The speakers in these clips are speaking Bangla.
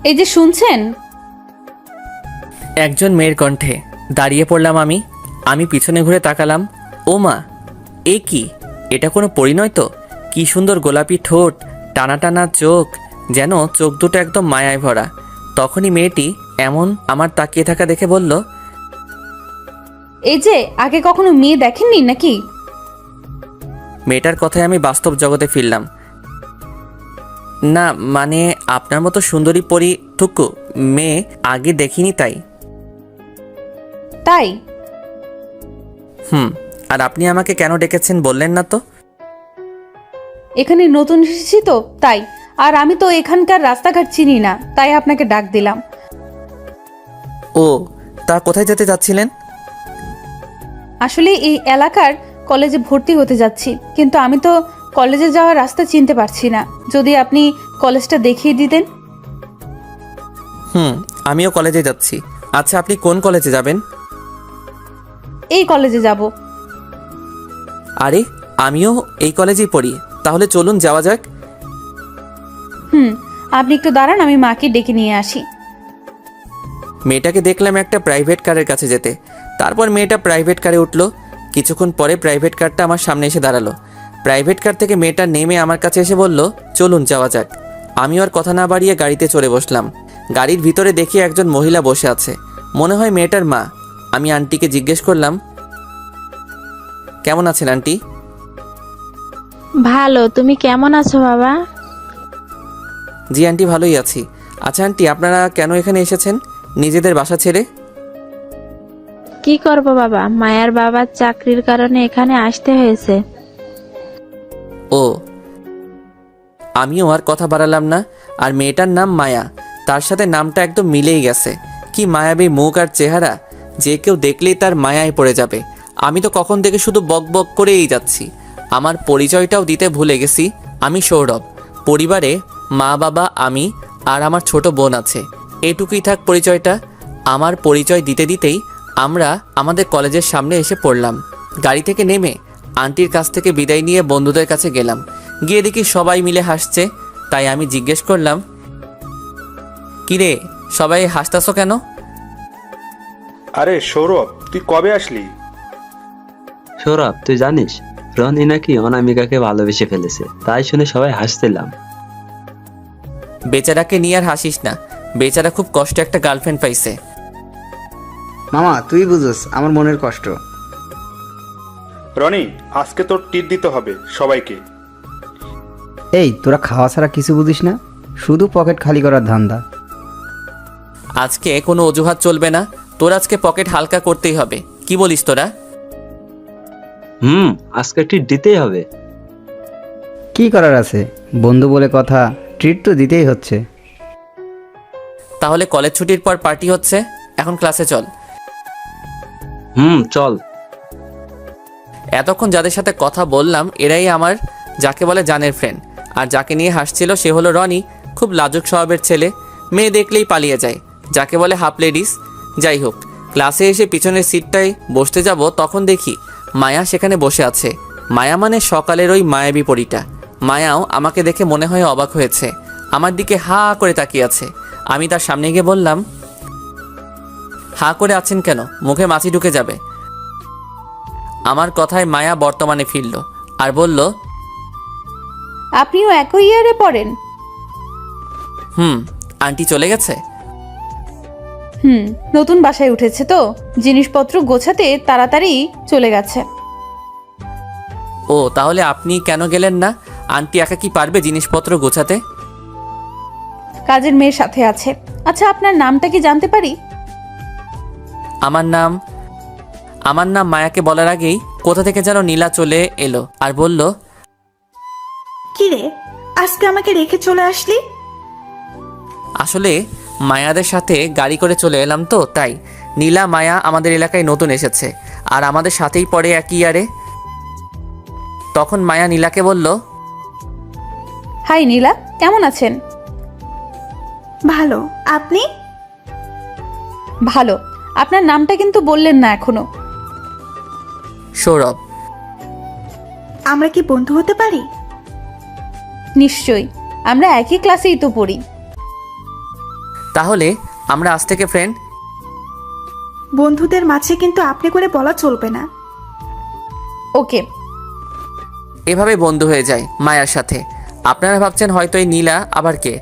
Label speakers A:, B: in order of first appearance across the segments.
A: এই যে শুনছেন?
B: একজন মেয়ের কণ্ঠে। দাঁড়িয়ে পড়লাম আমি পিছনে ঘুরে তাকালাম। ও মা, এ কি? এটা কোনো পরিণয় তো? কি সুন্দর গোলাপি ঠোঁট, টানা টানা চোখ, যেন চোখ দুটো একদম মায়ায় ভরা। তখনই মেয়েটি এমন আমার তাকিয়ে থাকা দেখে বলল,
A: এই যে আগে কখনো মেয়ে দেখেননি নাকি?
B: মেয়েটার কথায় আমি বাস্তব জগতে ফিরলাম। না মানে আপনার মতো সুন্দরী পরি থুকু মেয়ে আগে দেখিনি তাই।
A: তাই?
B: আর আপনি আমাকে কেন ডেকেছেন বললেন না তো?
A: এখানে নতুন এসেছি তো তাই। আর আমি তো এখানকার রাস্তাঘাট চিনি না, তাই আপনাকে ডাক দিলাম।
B: ও, তা কোথায় যেতে যাচ্ছিলেন?
A: আসলে এই এলাকার কলেজে ভর্তি হতে যাচ্ছি, কিন্তু আমি তো কলেজে যাওয়ার রাস্তা চিনতে পারছি না। যদি আপনি কলেজটা দেখিয়ে দিতেন।
B: আমিও কলেজে যাচ্ছি। আচ্ছা, আপনি কোন কলেজে যাবেন?
A: এই কলেজে যাব।
B: আরে, আমিও এই কলেজেই পড়ি। তাহলে চলুন যাওয়া যাক।
A: আপনি একটু দাঁড়ান, আমি মাকে ডেকে নিয়ে আসি।
B: মেয়েটাকে দেখলাম একটা প্রাইভেট কারের কাছে যেতে। তারপর মেয়েটা প্রাইভেট কারে উঠলো। কিছুক্ষণ পরে প্রাইভেট কারটা আমার সামনে এসে দাঁড়ালো। প্রাইভেট কার থেকে মেয়েটা নেমে আমার কাছে এসে বলল, চলুন যাওয়া যাক। আমিও আর কথা না বাড়িয়ে গাড়িতে চড়ে বসলাম। গাড়ির ভিতরে দেখি একজন মহিলা বসে আছে, মনে হয় মেয়েটার মা। আমি আন্টিকে জিজ্ঞেস করলাম, কেমন আছেন আন্টি?
C: ভালো, তুমি কেমন আছো বাবা?
B: জি আন্টি, ভালোই আছি। আচ্ছা আন্টি, আপনারা কেন এখানে এসেছেন নিজেদের বাসা ছেড়ে?
C: কি করব বাবা, মায়ার বাবার চাকরির কারণে এখানে আসতে হয়েছে।
B: ও, আমিও আর কথা বাড়ালাম না। আর মেয়েটার নাম মায়া, তার সাথে নামটা একদম মিলেই গেছে। কি মায়াবী মুখ আর চেহারা, যে কেউ দেখলেই তার মায়ায় পড়ে যাবে। আমি তো কখন থেকে শুধু বক বক করেই যাচ্ছি। আমার পরিচয়টাও দিতে ভুলে গেছি। আমি সৌরভ। পরিবারে মা বাবা, আমি আর আমার ছোট বোন আছে। এটুকুই থাক পরিচয়টা। আমার পরিচয় দিতে দিতেই আমরা আমাদের কলেজের সামনে এসে পড়লাম। গাড়ি থেকে নেমে আন্টির কাছ থেকে বিদায় নিয়ে বন্ধুদের কাছে গেলাম। গিয়ে দেখি সবাই মিলে হাসছে। তাই আমি জিজ্ঞেস করলাম, কিরে সবাই হাসতাছো কেন?
D: আরে সৌরভ, তুই কবে আসলি?
E: সৌরভ, তুই জানিস রনি নাকি অনামিকাকে ভালোবেসে ফেলেছে, তাই শুনে সবাই হাসছিলাম।
B: বেচারাকে নিয়ে আর হাসিস না। বেচারা খুব কষ্টে একটা গার্লফ্রেন্ড পাইছে।
F: মামা, তুই বুঝোস আমার মনের কষ্ট।
D: রনি, আজকে তোর টিট দিতে হবে সবাইকে।
F: এই, তোরা খাওয়া ছাড়া কিছু বুঝিস না, শুধু পকেট খালি করার ধান্দা।
B: আজকে কোনো অজুহাত চলবে না। তোর আজকে পকেট হালকা করতেই হবে। কি বলিস তোরা?
E: আজকে ট্রিট দিতেই হবে।
F: কি করার আছে, বন্ধু বলে কথা, ট্রিট তো দিতেই হচ্ছে।
B: তাহলে কলেজ ছুটির পর পার্টি হচ্ছে, এখন ক্লাসে চল।
E: চল।
B: এতক্ষণ যাদের সাথে কথা বললাম এরাই আমার যাকে বলে জানের ফ্রেন্ড। আর যাকে নিয়ে হাসছিল সে হলো রনি। খুব লাজুক স্বভাবের ছেলে, মেয়ে দেখলেই পালিয়ে যায়, যাকে বলে হাফ লেডিস। যাই হোক, ক্লাসে এসে পিছনের সিটটায় বসতে যাব, তখন দেখি মায়া সেখানে বসে আছে। মায়া মানে সকালের ওই মায়াবী পরীটা। মায়াও আমাকে দেখে মনে হয় অবাক হয়েছে, আমার দিকে হা করে তাকিয়ে আছে। আমি তার সামনে গিয়ে বললাম, হা করে আছেন কেন? মুখে মাছি ঢুকে যাবে। আমার কথায় মায়া বর্তমানে ফিরল আর বলল,
A: আপনিও একই ইয়ারে পড়েন?
B: আন্টি চলে গেছে।
A: নতুন বাসায় উঠেছে তো, জিনিসপত্র গোছাতে তাড়াতাড়ি চলে গেছে।
B: ও, তাহলে আপনি কেন গেলেন না? আন্টি একা কি পারবে জিনিসপত্র গোছাতে?
A: কাজের মেয়ের সাথে আছে। আচ্ছা, আপনার নামটা কি জানতে পারি?
B: আমার নাম মায়াকে বলার আগেই কোথা থেকে যেন নীলা চলে এলো আর বলল,
G: কিরে, আজকে আমাকে রেখে চলে আসলি?
B: আসলে মায়াদের সাথে গাড়ি করে চলে এলাম তো তাই। নীলা মায়া আমাদের এলাকায় নতুন এসেছে আর আমাদের সাথেই পড়ে একই ইয়ারে। তখন মায়া নীলাকে বলল,
A: হাই নীলা, কেমন আছেন?
G: ভালো, আপনি?
A: ভালো। আপনার নামটা কিন্তু বললেন না এখনো।
B: সৌরভ।
G: আমরা কি বন্ধু হতে পারি?
A: নিশ্চয়ই, আমরা একই ক্লাসেই তো পড়ি।
B: তাহলে আমরা আজ থেকে ফ্রেন্ড।
G: বন্ধুদের মাঝে কিন্তু আপনি করে বলা চলবে না।
A: ওকে।
B: এভাবে বন্ধু হয়ে যায় মায়ার সাথে। আপনারা ভাবছেন হয়তো এই নীলা আবার কে?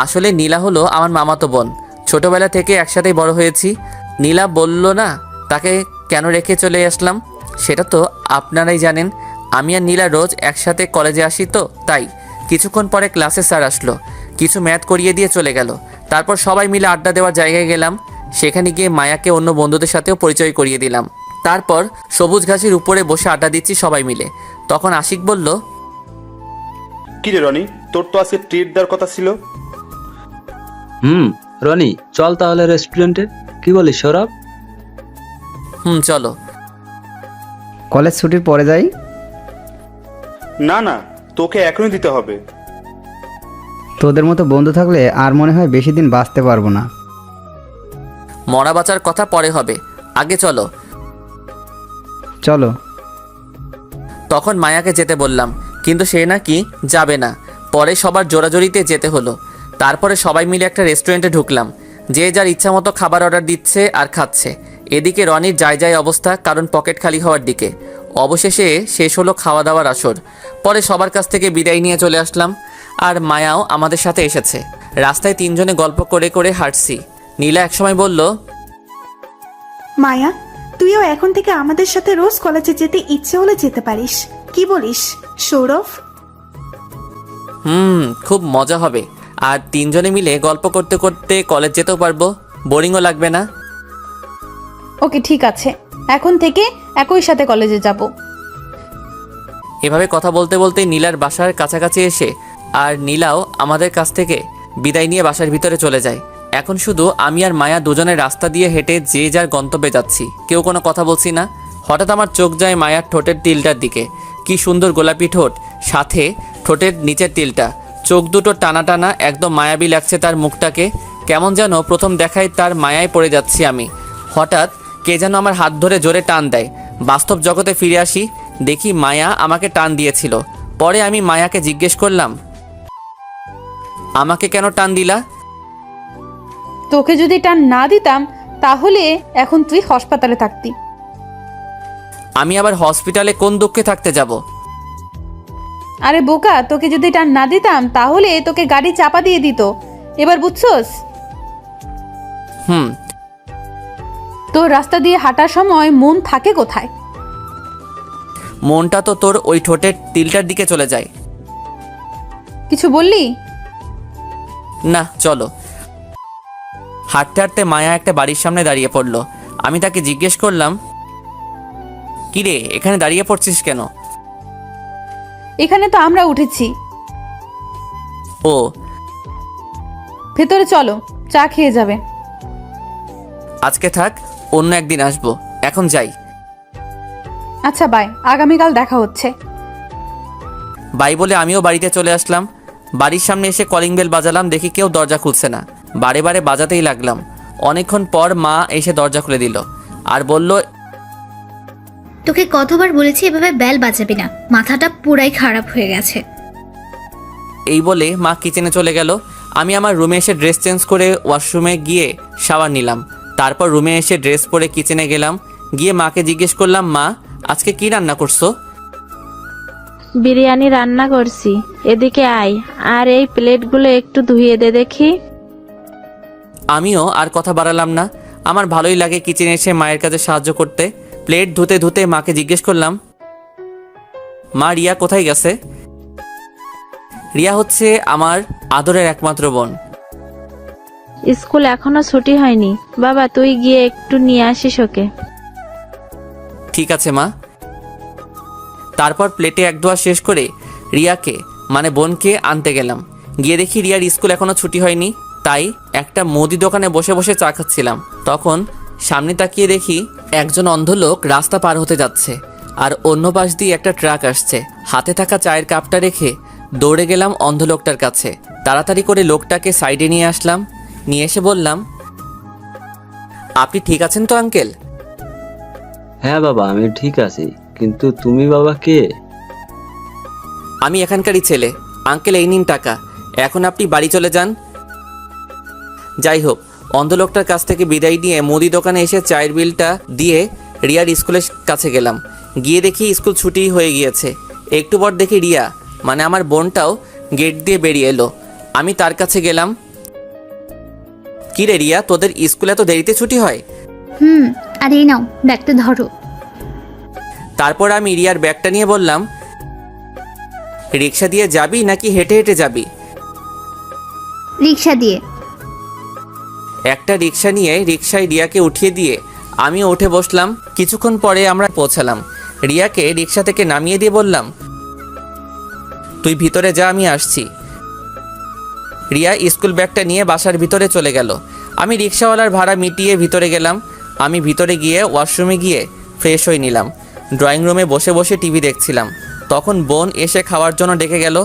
B: আসলে নীলা হলো আমার মামাতো বোন। ছোটবেলা থেকে একসাথেই বড় হয়েছি। নীলা বলল না তাকে কেন রেখে চলে আসলাম, সেটা তো আপনারাই জানেন। আমি আর নীলা রোজ একসাথে কলেজে আসি, তো তাই কিছুক্ষণ পরে ক্লাসে স্যার আসলো, কিছু ম্যাথ করিয়ে দিয়ে চলে গেল। তারপর সবাই মিলে আড্ডা দেওয়ার জায়গায় গেলাম। সেখানে গিয়ে মায়াকে অন্য বন্ধুদের সাথেও পরিচয় করিয়ে দিলাম। তারপর সবুজ ঘাসের উপরে বসে আড্ডা দিচ্ছি সবাই মিলে। তখন আশিক বলল,
D: কি রে রনি, তোর তো আজকে ট্রিট দেওয়ার কথা ছিল।
E: রনি, চল তাহলে রেস্টুরেন্টে, কি বলিস সৌরভ?
B: চলো।
F: কলেজ ছুটির পরে যাই।
D: না না, তোকে এখনই দিতে হবে।
F: তোদের মতো বন্ধু থাকলে আর মনে হয় বেশি দিন বাঁচতে পারবো না।
B: মরা বাঁচার কথা পরে হবে, আগে চলো।
F: চলো।
B: তখন মায়াকে যেতে বললাম, কিন্তু সে নাকি যাবে না। পরে সবার জোরাজোরিতে যেতে হলো। তারপরে সবাই মিলে একটা রেস্টুরেন্টে ঢুকলাম। যে যার ইচ্ছা মতো খাবার অর্ডার দিচ্ছে আর খাচ্ছে। এদিকে রনির যায় অবস্থা, কারণ পকেট খালি হওয়ার দিকে। অবশেষে শেষ হলো খাওয়া দাওয়ার আসর। পরে সবার কাছ থেকে বিদায় নিয়ে চলে আসলাম। আর মায়াও আমাদের সাথে এসেছে। রাস্তায় তিনজনে গল্প করে করে হাঁটছি। নীলা একসময় বলল,
G: মায়া, তুইও এখন থেকে আমাদের সাথে রোজ কলেজে যেতে ইচ্ছে হলে যেতে পারিস। কি বলিস সৌরভ?
B: খুব মজা হবে। আর তিনজনে মিলে গল্প করতে করতে কলেজ যেতেও পারবো, বোরিংও লাগবে না।
A: ওকে, ঠিক আছে, এখন থেকে একই সাথে কলেজে যাব।
B: এভাবে কথা বলতে বলতে নীলার বাসার কাছাকাছি এসে আর নীলাও আমাদের কাছ থেকে বিদায় নিয়ে বাসার ভিতরে চলে যায়। এখন শুধু আমি আর মায়া দুজনের রাস্তা দিয়ে হেঁটে যে যার গন্তব্যে যাচ্ছি, কেউ কোনো কথা বলছি না। হঠাৎ আমার চোখ যায় মায়ার ঠোঁটের তিলটার দিকে। কি সুন্দর গোলাপি ঠোঁট, সাথে ঠোঁটের নিচের তিলটা। চোখ দুটো টানা টানা, একদম মায়াবী লাগছে তার মুখটাকে। কেমন যেন প্রথম দেখায় তার মায়ায় পড়ে যাচ্ছি আমি। হঠাৎ কে যেন আমার হাত ধরে জোরে টান দেয়। বাস্তব জগতে ফিরে আসি, দেখি মায়া আমাকে টান দিয়েছিল। পরে আমি মায়াকে জিজ্ঞেস করলাম, আমাকে কেন টান দিলা?
A: তোকে যদি টান না দিতাম তাহলে এখন তুই হাসপাতালে থাকতি।
B: আমি আবার হসপিটালে কোন দুঃখে থাকতে যাব?
A: আরে বোকা, তোকে যদি টান না দিতাম তাহলে তোকে গাড়ি চাপা দিয়ে দিত। এবার বুঝছস? তোর রাস্তা দিয়ে হাঁটার সময় মন থাকে কোথায়?
B: মনটা তো তোর ওই ঠোঁটের তিলটার দিকে চলে যায়।
A: কিছু বললি?
B: না, চলো। হাঁটতে হাঁটতে মায়া একটা বাড়ির সামনে দাঁড়িয়ে পড়লো। আমি তাকে জিজ্ঞেস করলাম, কিরে এখানে দাঁড়িয়ে পড়ছিস কেন?
A: এখানে তো আমরা উঠেছি।
B: ও,
A: ভেতরে চলো, চা খেয়ে যাবে।
B: আজকে থাক, অন্য একদিন আসবো, এখন যাই।
A: আচ্ছা বাই, আগামীকাল দেখা হচ্ছে।
B: বাই বলে আমিও বাড়িতে চলে আসলাম। বাড়ির সামনে এসে কলিং বেল বাজালাম, দেখি কেউ দরজা খুলছে না। বারে বারে বাজাতেই লাগলাম। অনেকক্ষণ পর মা এসে দরজা খুলে দিল আর বলল,
H: তোকে কতবার বলেছি এভাবে বেল বাজাবি না, মাথাটা পুরাই খারাপ হয়ে গেছে।
B: এই বলে মা কিচেনে চলে গেল। আমি আমার রুমে এসে ড্রেস চেঞ্জ করে ওয়াশরুমে গিয়ে শাওয়ার নিলাম। তারপর রুমে এসে ড্রেস পরে কিচেনে গেলাম। গিয়ে মাকে জিজ্ঞেস করলাম, মা আজকে কি রান্না করছো?
C: বিরিয়ানি রান্না করছি, এদিকে আয় আর এই প্লেটগুলো একটু ধুয়ে দে দেখি।
B: আমিও আর কথা বাড়ালাম না। আমার ভালোই লাগে কিচেনে এসে মায়ের কাছে সাহায্য করতে। প্লেট ধুতে ধুতে মাকে জিজ্ঞেস করলাম, মা রিয়া কোথায় গেছে? রিয়া হচ্ছে আমার আদরের একমাত্র বোন।
C: স্কুল এখনো ছুটি হয়নি বাবা, তুই গিয়ে একটু নিয়ে আসিস ওকে।
B: ঠিক আছে মা। তারপর প্লেটে এক দোয়া শেষ করে রিয়াকে মানে বোনকে আনতে গেলাম। গিয়ে দেখি রিয়ার স্কুল এখনো ছুটি হয়নি। তাই একটা মুদি দোকানে বসে বসে চা খাচ্ছিলাম। তখন সামনে তাকিয়ে দেখি একজন অন্ধ লোক রাস্তা পার হতে যাচ্ছে আর অন্য পাশ দিয়ে একটা ট্রাক আসছে। হাতে থাকা চায়ের কাপটা রেখে দৌড়ে গেলাম অন্ধ লোকটার কাছে। তাড়াতাড়ি করে লোকটাকে সাইডে নিয়ে আসলাম। নিয়ে এসে বললাম, আপনি ঠিক আছেন তো আঙ্কেল?
E: হ্যাঁ বাবা, আমি ঠিক আছি, কিন্তু তুমি বাবা কে?
B: আমি এখানকারই ছেলে। আঙ্কেল এই নিন টাকা, এখন আপনি বাড়ি চলে যান। যাই হোক, অন্ধ লোকটার কাছ থেকে বিদায় নিয়ে মুদি দোকানে এসে চায়ের বিলটা দিয়ে রিয়ার স্কুলের কাছে গেলাম। গিয়ে দেখি স্কুল ছুটি হয়ে গিয়েছে। একটু পর দেখি রিয়া মানে আমার বোনটাও গেট দিয়ে বেরিয়ে এলো। আমি তার কাছে গেলাম। কি রে রিয়া, তোদের স্কুলে এত দেরিতে ছুটি হয়?
H: আর এই নাও ব্যাগটা ধরো।
B: তারপর আমি রিয়ার ব্যাগটা নিয়ে বললাম, রিক্সা দিয়ে যাবি নাকি হেঁটে হেঁটে যাবি?
H: রিক্সা দিয়ে।
B: একটা রিক্সা নিয়ে রিক্সায় রিয়াকে উঠিয়ে দিয়ে আমিও উঠে বসলাম। কিছুক্ষণ পরে আমরা পৌঁছালাম। রিয়াকে রিক্সা থেকে নামিয়ে দিয়ে বললাম, তুই ভিতরে যা, আমি আসছি। রিয়া স্কুল ব্যাগটা নিয়ে বাসার ভিতরে চলে গেল। আমি রিক্সাওয়ালার ভাড়া মিটিয়ে ভিতরে গেলাম। আমি ভিতরে গিয়ে ওয়াশরুমে গিয়ে ফ্রেশ হয়ে নিলাম। ড্রয়িং রুমে বসে বসে টিভি দেখছিলাম। তখন বোন এসে খাওয়ার জন্য ডেকে গেল।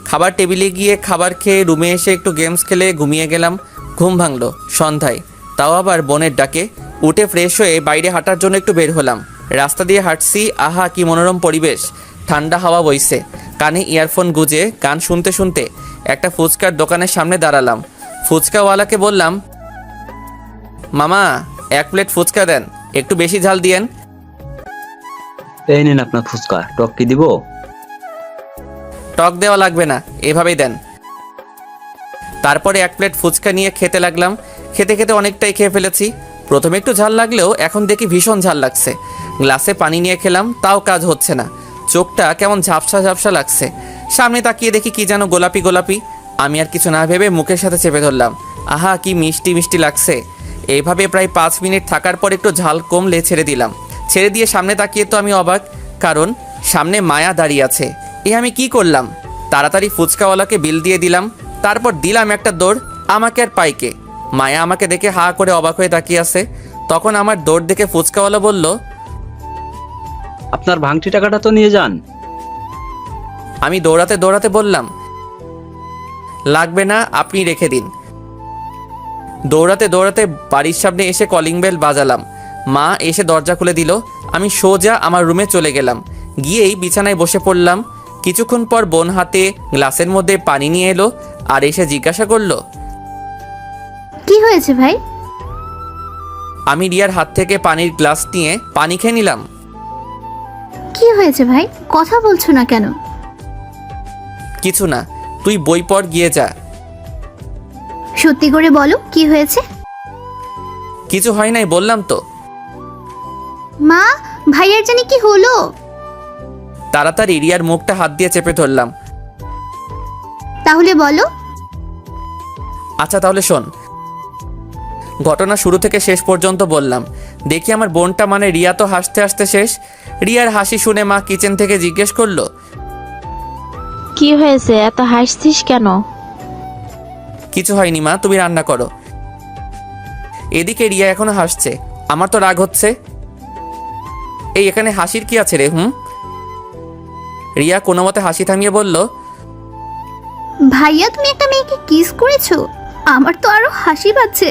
B: খাবার টেবিলে গিয়ে খাবার খেয়ে রুমে এসে একটু গেমস খেলে ঘুমিয়ে গেলাম। ঘুম ভাঙলো সন্ধ্যায়, তাও আবার বোনের ডাকে। উঠে ফ্রেশ হয়ে বাইরে হাঁটার জন্য একটু বের হলাম। রাস্তা দিয়ে হাঁটছি, আহা কি মনোরম পরিবেশ। ঠান্ডা হাওয়া বইছে, কানে ইয়ারফোন গুজে গান শুনতে শুনতে একটা ফুচকার দোকানের সামনে দাঁড়ালাম। ফুচকাওয়ালাকে বললাম, মামা 1 প্লেট ফুচকা দেন, একটু বেশি ঝাল দিয়েন।
E: এই নিন আপনার ফুচকা, টক কি দিব?
B: টক দেওয়া লাগবে না, এভাবেই দেন। তারপরে 1 প্লেট ফুচকা নিয়ে খেতে লাগলাম। খেতে খেতে অনেকটাই খেয়ে ফেলেছি। প্রথমে একটু ঝাল লাগলেও এখন দেখি ভীষণ ঝাল লাগছে। গ্লাসে পানি নিয়ে খেলাম, তাও কাজ হচ্ছে না। চোখটা কেমন ঝাপসা ঝাপসা লাগছে। সামনে তাকিয়ে দেখি কি যেন গোলাপি গোলাপি। আমি আর কিছু না ভেবে মুখের সাথে চেপে ধরলাম। আহা কি মিষ্টি মিষ্টি লাগছে। এইভাবে প্রায় 5 মিনিট থাকার পর একটু ঝাল কমলে ছেড়ে দিলাম। ছেড়ে দিয়ে সামনে তাকিয়ে তো আমি অবাক, কারণ সামনে মায়া দাঁড়িয়ে আছে। আমি কি করলাম? তাড়াতাড়ি ফুচকাওয়ালাকে বিল দিয়ে দিলাম। তারপর দিলাম একটা দৌড়। আমাকে আর পাইকে। মায়া আমাকে দেখে হা করে অবাক হয়ে তাকিয়ে আছে। তখন আমার দৌড় দেখে ফুচকাওয়ালা বলল,
E: আপনার ভাঙটি টাকাটা তো নিয়ে যান।
B: আমি দৌড়াতে দৌড়াতে বললাম, লাগবে না, আপনি রেখে দিন। দৌড়াতে দৌড়াতে বাড়ির সামনে এসে কলিং বেল বাজালাম। মা এসে দরজা খুলে দিল। আমি সোজা আমার রুমে চলে গেলাম। গিয়েই বিছানায় বসে পড়লাম। কিছুক্ষণ পর বোন হাতে গ্লাসের মধ্যে পানি নিয়ে এলো আর এসে জিজ্ঞাসা করলো,
H: কি হয়েছে ভাই?
B: আমি রিয়ার হাত থেকে পানির গ্লাস নিয়ে পানি খেয়ে নিলাম।
H: কি হয়েছে ভাই, কথা বলছো না কেন?
B: কিছু না, তুই বই পড়, গিয়ে যা।
H: সত্যি করে বলো কি হয়েছে?
B: কিছু হয় নাই, বললাম তো।
H: মা, ভাইয়ের জানি কি হলো?
B: তাড়াতাড়ি রিয়ার মুখটা হাত দিয়ে চেপে ধরলাম।
H: তাহলে বলো।
B: আচ্ছা তাহলে শোন, ঘটনা শুরু থেকে শেষ পর্যন্ত বললাম। দেখি আমার বোনটা মানে রিয়া তো হাসতে হাসতে শেষ। রিয়ার হাসি শুনে মা কিচেন থেকে জিজ্ঞেস করলো,
C: কি হয়েছে, এত হাসছিস কেন?
B: কিছু হয়নি মা, তুমি রান্না করো। এদিকে রিয়া এখনো হাসছে। আমার তো রাগ হচ্ছে। এই এখানে হাসির কি আছে রে? রিয়া কোনো মতে হাসি থামিয়ে বলল,
H: ভাইয়া তুমি একটা মেয়েকে কিস করেছো? আমার তো আরো হাসি পাচ্ছে।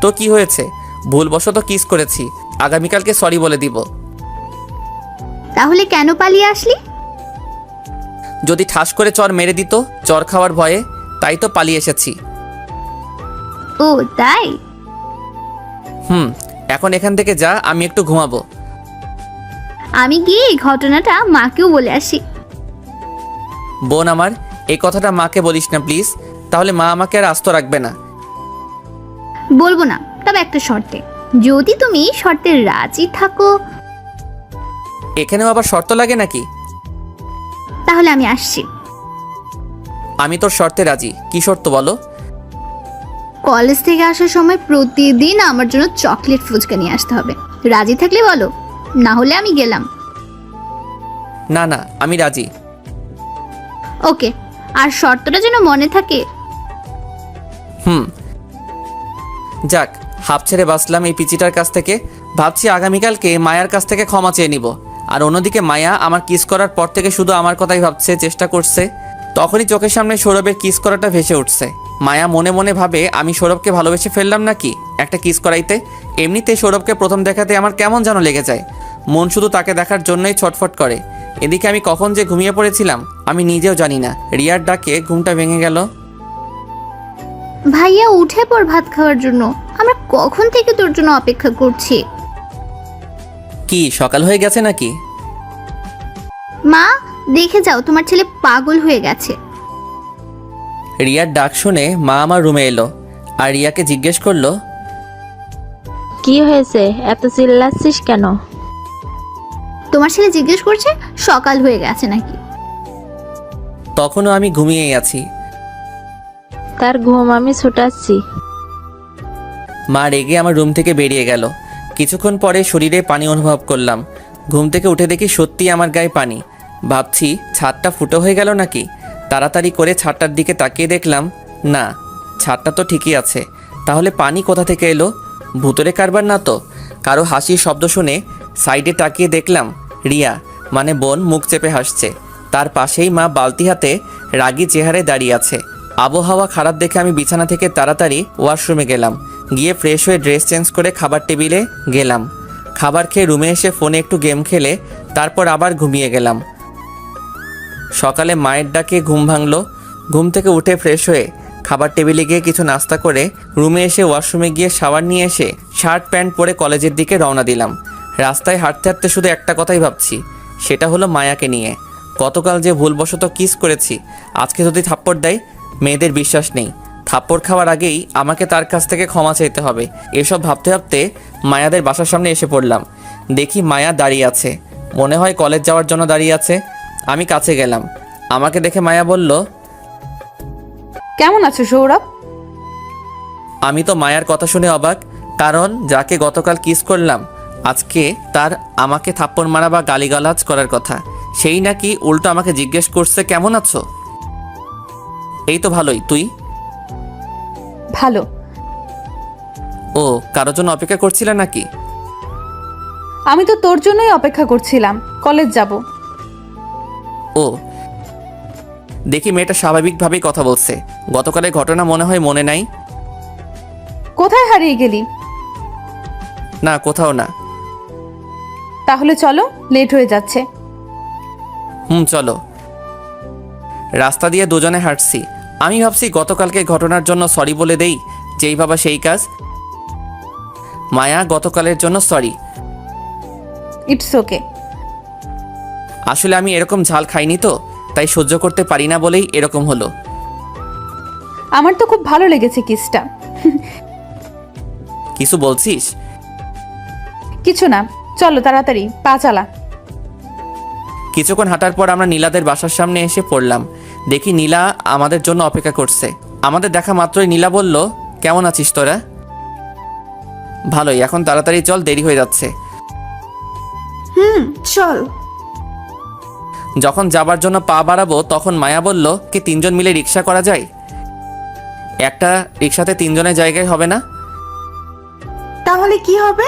B: তো কি হয়েছে? ভুলবশত কিস করেছি, আগামীকালকে সরি বলে দিব।
H: তাহলে কেন পালিয়ে আসলি?
B: যদি ঠাস করে চর মেরে দিত চর খাওয়ার ভয়ে, তাই তো পালিয়ে এসেছি।
H: ও তাই?
B: এখন এখান থেকে যা, আমি একটু ঘুমাবো।
H: আমি গিয়ে এই ঘটনাটা মাকেও বলে আসি।
B: বোন আমার, এই কথাটা মাকে বলিস না প্লিজ, তাহলে মা আমাকে আর আস্ত রাখবে না।
H: বলবো না, তবে একটা শর্তে। যদি তুমি শর্তে রাজি থাকো।
B: এখানেও আবার শর্ত লাগে নাকি?
H: তাহলে আমি আসছি।
B: আমি তোর শর্তে রাজি। কি শর্ত বলো?
H: কলেজ থেকে আসার সময় প্রতিদিন আমার জন্য চকলেট ফুচকা নিয়ে আসতে হবে। রাজি থাকলে বলো, না হলে আমি গেলাম।
B: না না, আমি রাজি।
H: ওকে, আর শর্তটা যেন মনে থাকে।
B: যাক, হাফ ছেড়ে বাঁচলাম এই পিচিটার কাছ থেকে। ভাবছি আগামীকালকে মায়ার কাছ থেকে ক্ষমা চেয়ে নিব। আর অন্যদিকে মায়া আমার কিস করার পর থেকে শুধু আমার কথাই ভাবছে, চেষ্টা করছে। তখনই চোখের সামনে সৌরভের কিস করাটা ভেসে উঠছে। মায়া মনে মনে ভাবে আমি সৌরভকে ভালোবেসে ফেললাম নাকি একটা কিস করাইতে। এমনিতে সৌরভকে প্রথম দেখাতে আমার কেমন যেন লেগে যায়। মন শুধু তাকে দেখার জন্যই ছটফট করে। এদিকে আমি কখন যে ঘুমিয়ে পড়েছিলাম আমি নিজেও জানি না। রিয়ার ডাকে ঘুমটা ভেঙে গেল।
H: ভাইয়া উঠে পড় ভাত খাওয়ার জন্য, আমরা কখন থেকে তোর জন্য অপেক্ষা করছি।
B: কি সকাল হয়ে গেছে নাকি?
H: মা, দেখে যাও তোমার ছেলে পাগল হয়ে গেছে।
B: রিয়ার ডাক শুনে মা আমার রুমে এলো আর রিয়াকে জিজ্ঞেস করলো,
C: কি হয়েছে, এত চিল্লাচ্ছিস কেন?
H: তোমার ছেলে জিজ্ঞেস করছে সকাল হয়ে গেছে নাকি।
B: তখনও আমি ঘুমিয়েই আছি।
C: তার ঘুম আমি ছুটাচ্ছি।
B: মা রেগে আমার রুম থেকে বেরিয়ে গেল। কিছুক্ষণ পরে শরীরে পানি অনুভব করলাম। ঘুম থেকে উঠে দেখি সত্যি আমার গায়ে পানি। ভাবছি ছাদটা ফুটো হয়ে গেল নাকি। তাড়াতাড়ি করে ছাদটার দিকে তাকিয়ে দেখলাম না, ছাদটা তো ঠিকই আছে। তাহলে পানি কোথা থেকে এলো? ভুতুরে কারবার না তো? কারো হাসির শব্দ শুনে সাইডে তাকিয়ে দেখলাম রিয়া মানে বোন মুখ চেপে হাসছে। তার পাশেই মা বালতি হাতে রাগী চেহারায় দাঁড়িয়ে আছে। আবহাওয়া খারাপ দেখে আমি বিছানা থেকে তাড়াতাড়ি ওয়াশরুমে গেলাম। গিয়ে ফ্রেশ হয়ে ড্রেস চেঞ্জ করে খাবার টেবিলে গেলাম। খাবার খেয়ে রুমে এসে ফোনে একটু গেম খেলে তারপর আবার ঘুমিয়ে গেলাম। সকালে মায়ের ডাকে ঘুম ভাঙলো। ঘুম থেকে উঠে ফ্রেশ হয়ে খাবার টেবিলে গিয়ে কিছু নাস্তা করে রুমে এসে ওয়াশরুমে গিয়ে শাওয়ার নিয়ে এসে শার্ট প্যান্ট পরে কলেজের দিকে রওনা দিলাম। রাস্তায় হাঁটতে হাঁটতে শুধু একটা কথাই ভাবছি, সেটা হলো মায়াকে নিয়ে। গতকাল যে ভুলবশত কিস করেছি, আজকে যদি থাপ্পড় দেয় মেয়েদের বিশ্বাস নেই। থাপ্পড় খাওয়ার আগেই আমাকে তার কাছ থেকে ক্ষমা চাইতে হবে। এসব ভাবতে ভাবতে মায়াদের বাসার সামনে এসে পড়লাম। দেখি মায়া দাঁড়িয়ে আছে, মনে হয় কলেজ যাওয়ার জন্য দাঁড়িয়ে আছে। আমি কাছে গেলাম। আমাকে দেখে মায়া বলল,
A: কেমন আছো সৌরভ?
B: আমি তো মায়ার কথা শুনে অবাক, কারণ যাকে গতকাল কিস করলাম আজকে তার আমাকে থাপ্পড় মারা বা গালিগালাজ করার কথা, সেই নাকি উল্টো আমাকে জিজ্ঞেস করছে কেমন আছো। এই তো ভালোই, তুই?
A: ভালো।
B: ও, কারোর জন্য অপেক্ষা করছিলে নাকি?
A: আমি তো তোর জন্যই অপেক্ষা করছিলাম, কলেজ যাব।
B: ও, দেখি মেয়েটা স্বাভাবিকভাবেই কথা বলছে। গতকালের ঘটনা মনে হয় মনে নাই।
A: কোথায় হারিয়ে গেলি?
B: না, কোথাও না।
A: তাহলে চলো, লেট হয়ে যাচ্ছে।
B: চলো। রাস্তা দিয়ে দুজনে হাঁটছি। আমি ভাবছি গতকালকে ঘটনার জন্য সরি বলে দেই, যেই ভাবা সেই কাজ। মায়া, গতকালের জন্য সরি।
A: It's okay.
B: আসলে আমি এরকম ঝাল খাইনি তো, তাই সহ্য করতে পারি না বলেই এরকম হলো।
A: আমার তো খুব ভালো লেগেছে কিসটা।
B: কিছু বলছিস?
A: কিছু না, চলো তাড়াতাড়ি, পা চালা।
B: কিছুক্ষণ হাঁটার পর আমরা নীলাদের বাসার সামনে এসে পড়লাম। দেখি নীলা আমাদের জন্য অপেক্ষা করছে। আমাদের দেখা মাত্রই নীলা বলল, কেমন আছিস তোরা? ভালোই, এখন তাড়াতাড়ি চল, দেরি হয়ে যাচ্ছে।
G: চল।
B: যখন যাবার জন্য পা বাড়াবো তখন মায়া বলল, কি 3 জন মিলে রিক্সা করা যায়? একটা রিক্সাতে 3 জনের জায়গায় হবে না?
G: তাহলে কি হবে?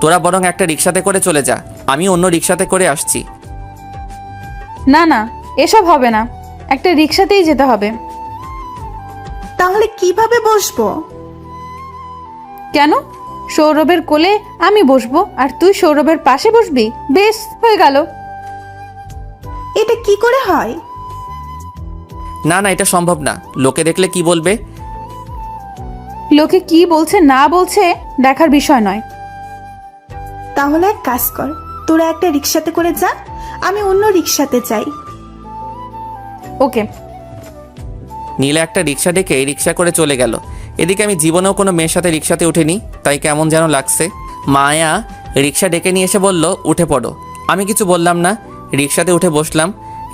B: তোরা বরং একটা রিক্সাতে করে চলে যা, আমি অন্য রিক্সাতে করে আসছি।
A: না না, এসব হবে না, একটা রিক্সাতেই যেতে হবে।
G: তাহলে কিভাবে বসবো?
A: কেন? সৌরভের কোলে আমি বসবো আর তুই সৌরভের পাশে বসবি, বেশ হয়ে গেল।
G: এটা কি করে হয়?
B: না না, এটা সম্ভব না। লোকে দেখলে কি বলবে?
A: লোকে কি বলছে না বলছে দেখার বিষয় নয়।
G: তাহলে এক কাজ কর, তোরা একটা রিক্সাতে করে যা, আমি অন্য রিক্সাতে যাই।
A: ওকে।
B: নীলা একটা রিক্সা ডেকে রিক্সা করে চলে গেল। এদিকে আমি জীবনেও কোনো মেয়ের সাথে রিক্সাতে উঠিনি, তাই কেমন যেন লাগছে। মায়া রিক্সা ডেকে নিয়ে এসে বলল, উঠে পড়ো। আমি কিছু বললাম না, রিক্সাতে উঠে বসলাম।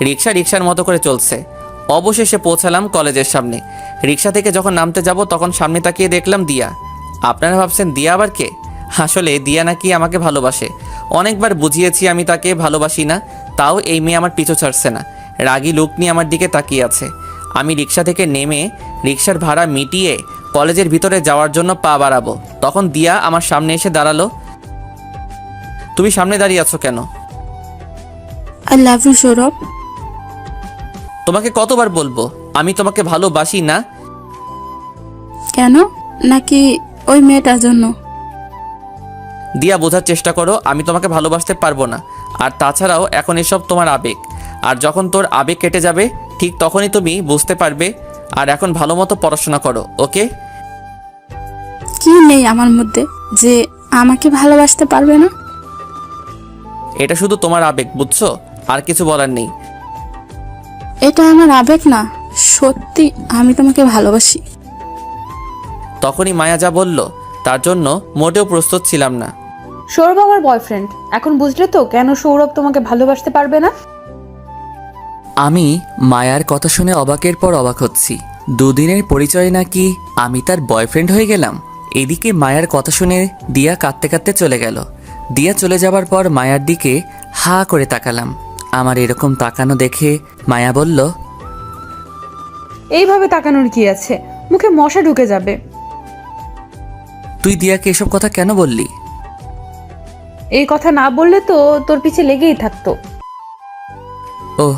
B: রিক্সা রিক্সার মতো করে চলছে। অবশেষে পৌঁছালাম কলেজের সামনে। রিক্সা থেকে যখন নামতে যাব তখন সামনে তাকিয়ে দেখলাম দিয়া। আপনারা ভাবছেন দিয়া আবার কে? আসলে দিয়া নাকি আমাকে ভালোবাসে। অনেকবার বুঝিয়েছি আমি তাকে ভালোবাসি না, তাও এই মেয়ে আমার পিছু ছাড়ছে না। রাগী লুক নিয়ে আমার দিকে তাকিয়ে আছে। আমি রিক্সা থেকে নেমে রিক্সার ভাড়া মিটিয়ে কলেজের ভিতরে যাওয়ার জন্য পা বাড়াবো, তখন দিয়া আমার সামনে এসে দাঁড়ালো। তুমি সামনে দাঁড়িয়ে আছো কেন?
I: I love you Sourav.
B: তোমাকে কতবার বলবো আমি তোমাকে ভালোবাসি না?
I: কেন? নাকি ওই মেয়েটার জন্য?
B: দিয়া, বোঝার চেষ্টা করো, আমি তোমাকে ভালোবাসতে পারবো না। আর তাছাড়াও এখন এসব তোমার আবেগ, আর যখন তোর আবেগ কেটে যাবে ঠিক তখনই তুমি বুঝতে পারবে আর এখন ভালো মতো পড়াশোনা করো, ওকে?
I: কি নেই আমার মধ্যে যে আমাকে ভালোবাসতে পারবে না?
B: এটা শুধু তোমার আবেগ, বুঝছো? আর কিছু বলার নেই।
I: এটা আমার আবেগ না, সত্যি আমি তোমাকে ভালোবাসি।
B: তখনই মায়া যা বলল তার জন্য মোটেও প্রস্তুত ছিলাম না।
A: সৌরভ আমার বয়ফ্রেন্ড, এখন বুঝলে তো কেন সৌরভ তোমাকে ভালোবাসতে পারবে না?
B: আমি মায়ার কথা শুনে অবাকের পর অবাক হচ্ছি। দুদিনের পরিচয় নাকি আমি তার বয়ফ্রেন্ড হয়ে গেলাম। এদিকে মায়ার কথা শুনে দিয়া কাঁদতে কাঁদতে চলে গেল। দিয়া চলে যাবার পর মায়ার দিকে হা করে তাকালাম। আমার এরকম তাকানো দেখে মায়া বলল,
A: এইভাবে তাকানোর কি আছে, মুখে মশা ঢুকে যাবে।
B: তুই দিয়াকে এসব কথা কেন বললি?
A: এই কথা না বললে তো তোর পিছে লেগেই থাকতো।
B: ওহ,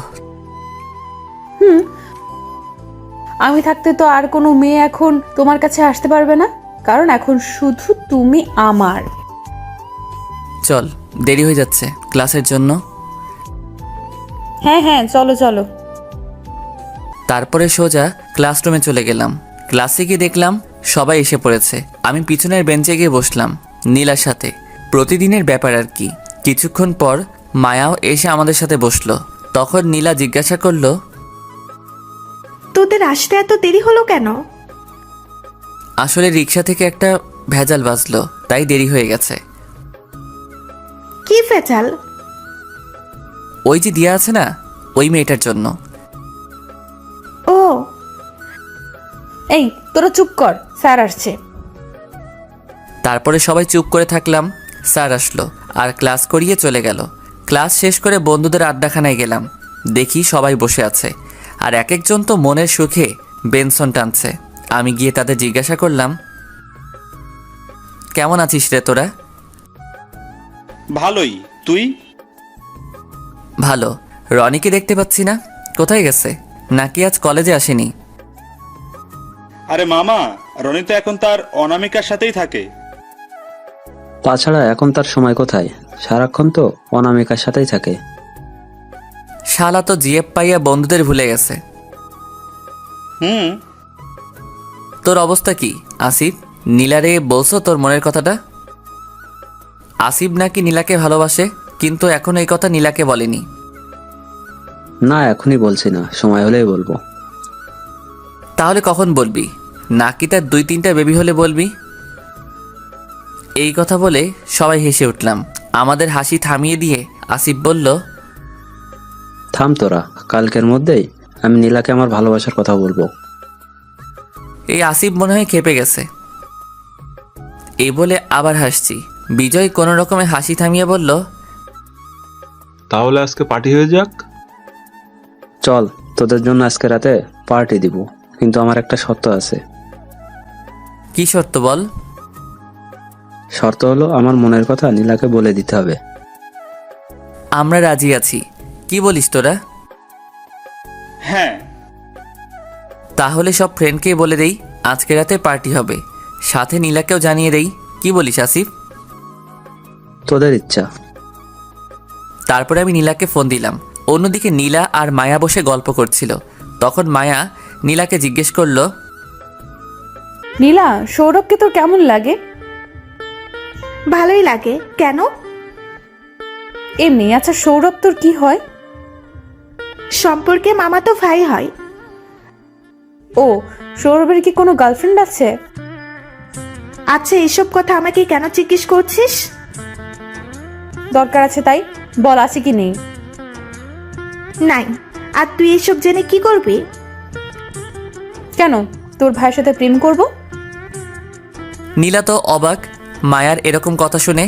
A: আমি থাকতে তো আর কোনো মেয়ে এখন তোমার কাছে আসতে পারবে না, কারণ এখন শুধু তুমি আমার।
B: চল, দেরি হয়ে যাচ্ছে ক্লাসের জন্য।
A: হ্যাঁ হ্যাঁ, চলো চলো।
B: তারপরে সোজা ক্লাসরুমে চলে গেলাম। ক্লাসে গিয়ে দেখলাম সবাই এসে পড়েছে। আমি পিছনের বেঞ্চে গিয়ে বসলাম নীলার সাথে। প্রতিদিনের ব্যাপার আর কি। কিছুক্ষণ পর মায়াও এসে আমাদের সাথে বসলো। তখন নীলা জিজ্ঞাসা করলো,
G: তোদের আসতে এত দেরি হলো কেন?
B: আসলে রিক্সা থেকে একটা ভেজাল বাজলো, তাই দেরি হয়ে গেছে।
G: কি ফেচাল?
B: ওই যে দিয়া আছে না, ওই মেয়েটার জন্য।
G: ও,
A: এই তোরা চুপ কর, স্যার আসছে।
B: তারপরে সবাই চুপ করে থাকলাম। স্যার আসলো আর ক্লাস করিয়ে চলে গেল। ক্লাস শেষ করে বন্ধুদের আড্ডাখানায় গেলাম। দেখি সবাই বসে আছে আর এক একজন তো মনের সুখে বেনসন টানছে। আমি গিয়ে তাদের জিজ্ঞাসা করলাম, কেমন আছিস রে তোরা?
D: ভালোই, তুই?
B: ভালো। রনিকে দেখতে পাচ্ছি না, কোথায় গেছে? নাকি আজ কলেজে আসেনি?
D: আরে মামা, রনি তো এখন তার অনামিকার সাথেই থাকে।
E: তাছাড়া এখন তার সময় কোথায়, সারাক্ষণ তো অনামিকার সাথেই থাকে।
B: শালা তো জিএফ পাইয়া বন্ধুদের ভুলে গেছে।
D: হুম।
B: তোর অবস্থা কি আসিফ? নীলারে বলছো তোর মনের কথাটা? আসিফ নাকি নীলাকে ভালোবাসে, কিন্তু এখন এই কথা নীলাকে বলেনি।
E: না, এখনই বলছি না, সময় হলেই বলবো।
B: তাহলে কখন বলবি? নাকি তার 2-3টা বেবি হলে বলবি? এই কথা বলে সবাই হেসে উঠলাম। আমাদের হাসি থামিয়ে দিয়ে আসিফ বলল,
E: থাম তোরা, কালকের মধ্যেই আমি নীলাকে আমার ভালোবাসার কথা বলবো।
B: এই আসিফ মনে হয় খেপে গেছে। এই বলে আবার হাসছি। বিজয় কোনো রকমে হাসি থামিয়ে বলল,
J: তাহলে আজকে পার্টি হয়ে যাক।
E: চল, তোদের জন্য আজকে রাতে পার্টি দিব, কিন্তু আমার একটা শর্ত আছে।
B: কি শর্ত বল?
E: শর্ত হলো আমার মনের কথা নীলাকে বলে দিতে হবে।
B: আমরা রাজি আছি। কি বলিস তোরা?
D: হ্যাঁ।
B: তাহলে সব ফ্রেন্ডকেই বলে দেই আজকে রাতে পার্টি হবে, সাথে নীলাকেও জানিয়ে দেই। কি বলিস আসিফ?
E: তোদের ইচ্ছা।
B: তারপরে আমি নীলাকে ফোন দিলাম। অন্যদিকে নীলা আর মায়া বসে গল্প করছিল। তখন মায়া নীলাকে জিজ্ঞেস করলো,
A: নীলা, সৌরভকে তোর কেমন লাগে?
G: ভালোই লাগে। কেন?
A: এমনি। আচ্ছা, সৌরভ তোর কি হয়?
G: সম্পর্কে মামা তো ভাই হয়।
A: ও, সৌরভের কি কোনো গার্লফ্রেন্ড আছে?
G: আচ্ছা, এসব কথা আমাকে কেন জিজ্ঞেস করছিস?
A: দরকার আছে তাই বল, আছে কি নেই?
G: নাই। আর তুই এসব জেনে কি করবি?
A: কেন, তোর ভাইয়ের সাথে প্রেম করব?
B: নীলা তো অবাক মায়ার এরকম কথা শুনে।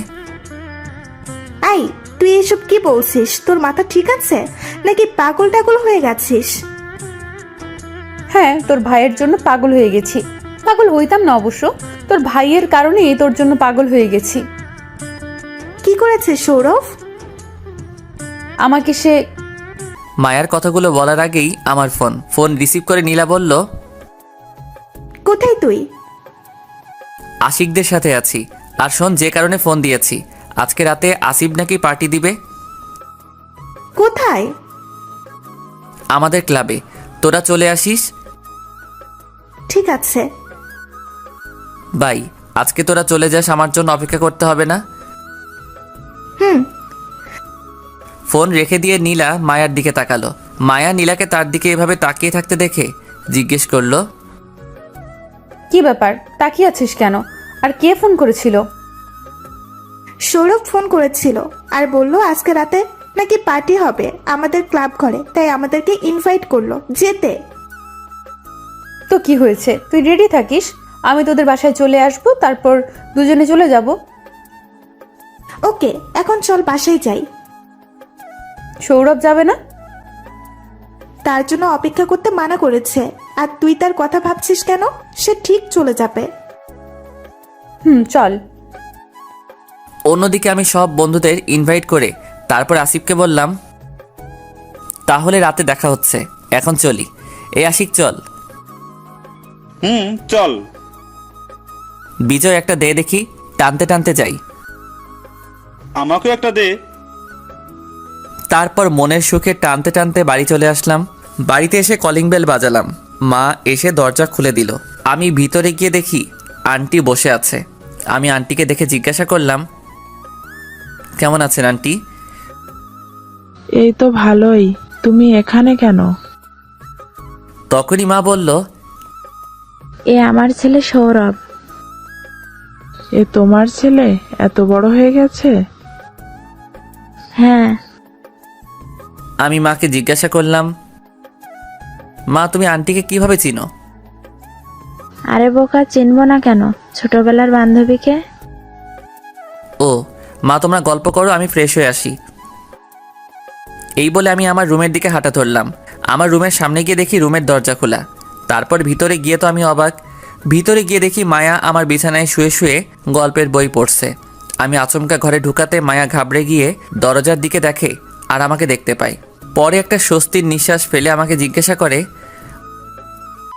G: আই, তুই এসব কি বলছিস? তোর মাথা ঠিক আছে নাকি পাগল টাগল হয়ে গেছিস?
A: হ্যাঁ, তোর ভাইয়ের জন্য পাগল হয়ে গেছি। পাগল হইতাম না অবশ্য, তোর ভাইয়ের কারণেই তোর জন্য পাগল হয়ে গেছি।
G: কি করেছে সৌরভ?
A: আমাকে সে...
B: মায়ার কথাগুলো বলার আগেই আমার ফোন রিসিভ করে নীলা বলল,
G: কোথায় তুই?
B: আশিকদের সাথে আছি। আর শোন, যে কারণে ফোন দিয়েছি, আজকে রাতে আসিফ নাকি পার্টি দিবে
G: কোথায়?
B: আমাদের ক্লাবে। তোরা চলে আসিস।
G: ঠিক আছে।
B: বাই। আজকে তোরা চলে যাস, আমার জন্য অপেক্ষা করতে হবে না।
G: হুম।
B: ফোন রেখে দিয়ে নীলা মায়ার দিকে তাকালো। মায়া নীলাকে তার দিকে এভাবে তাকিয়ে থাকতে দেখে জিজ্ঞেস করলো,
A: কি ব্যাপার, তাকিয়ে আছিস কেন? আর কে ফোন করেছিল?
G: সৌরভ ফোন করেছিল আর বলল আজকে রাতে নাকি পার্টি হবে আমাদের ক্লাব ঘরে, তাই আমাদেরকে ইনভাইট করলো যেতে।
A: তো কি হয়েছে, তুই রেডি থাকিস, আমি তোদের বাসায় চলে আসবো, তারপর দুজনে চলে যাব।
G: ওকে, এখন চল বাসায় যাই।
A: সৌরভ যাবে না?
G: তার জন্য অপেক্ষা করতে মানা করেছে। আর তুই তার কথা ভাবছিস কেন? সে ঠিক চলে যাবে।
A: চল।
B: অন্যদিকে আমি সব বন্ধুদের ইনভাইট করে তারপর আসিফকে বললাম, তাহলে রাতে দেখা হচ্ছে, এখন চলি। এই আশিক চল।
D: চল।
B: বিজয় একটা দে দেখি, টানতে টানতে যাই।
D: আমাকেও একটা দে।
B: তারপর মনের সুখে টানতে টানতে বাড়ি চলে আসলাম। বাড়িতে এসে কলিং বেল বাজালাম। মা এসে দরজা খুলে দিল। আমি ভিতরে গিয়ে দেখি আন্টি বসে আছে। আমি আন্টিকে দেখে জিজ্ঞাসা করলাম, কেমন আছেন আন্টি?
J: এই তো ভালোই, তুমি এখানে কেন?
B: তখনই মা বলল,
C: এ আমার ছেলে সৌরভ।
J: এ তোমার ছেলে? এত বড় হয়ে গেছে?
C: হ্যাঁ।
B: আমি মাকে জিজ্ঞাসা করলাম, মা তুমি আন্টিকে কিভাবে চিনো?
C: আরে বোকা, চিনবো না কেন, ছোটবেলার বান্ধবীকে।
B: ও মা, তোমরা গল্প করো, আমি ফ্রেশ হয়ে আসি। এই বলে আমি আমার রুমের দিকে হাঁটা ধরলাম। আমার রুমের সামনে গিয়ে দেখি রুমের দরজা খোলা। তারপর ভিতরে গিয়ে তো আমি অবাক। ভিতরে গিয়ে দেখি মায়া আমার বিছানায় শুয়ে শুয়ে গল্পের বই পড়ছে। আমি আচমকা ঘরে ঢুকাতে মায়া ঘাবড়ে গিয়ে দরজার দিকে দেখে আর আমাকে দেখতে পায়। পরে একটা স্বস্তির নিঃশ্বাস ফেলে আমাকে জিজ্ঞাসা করে,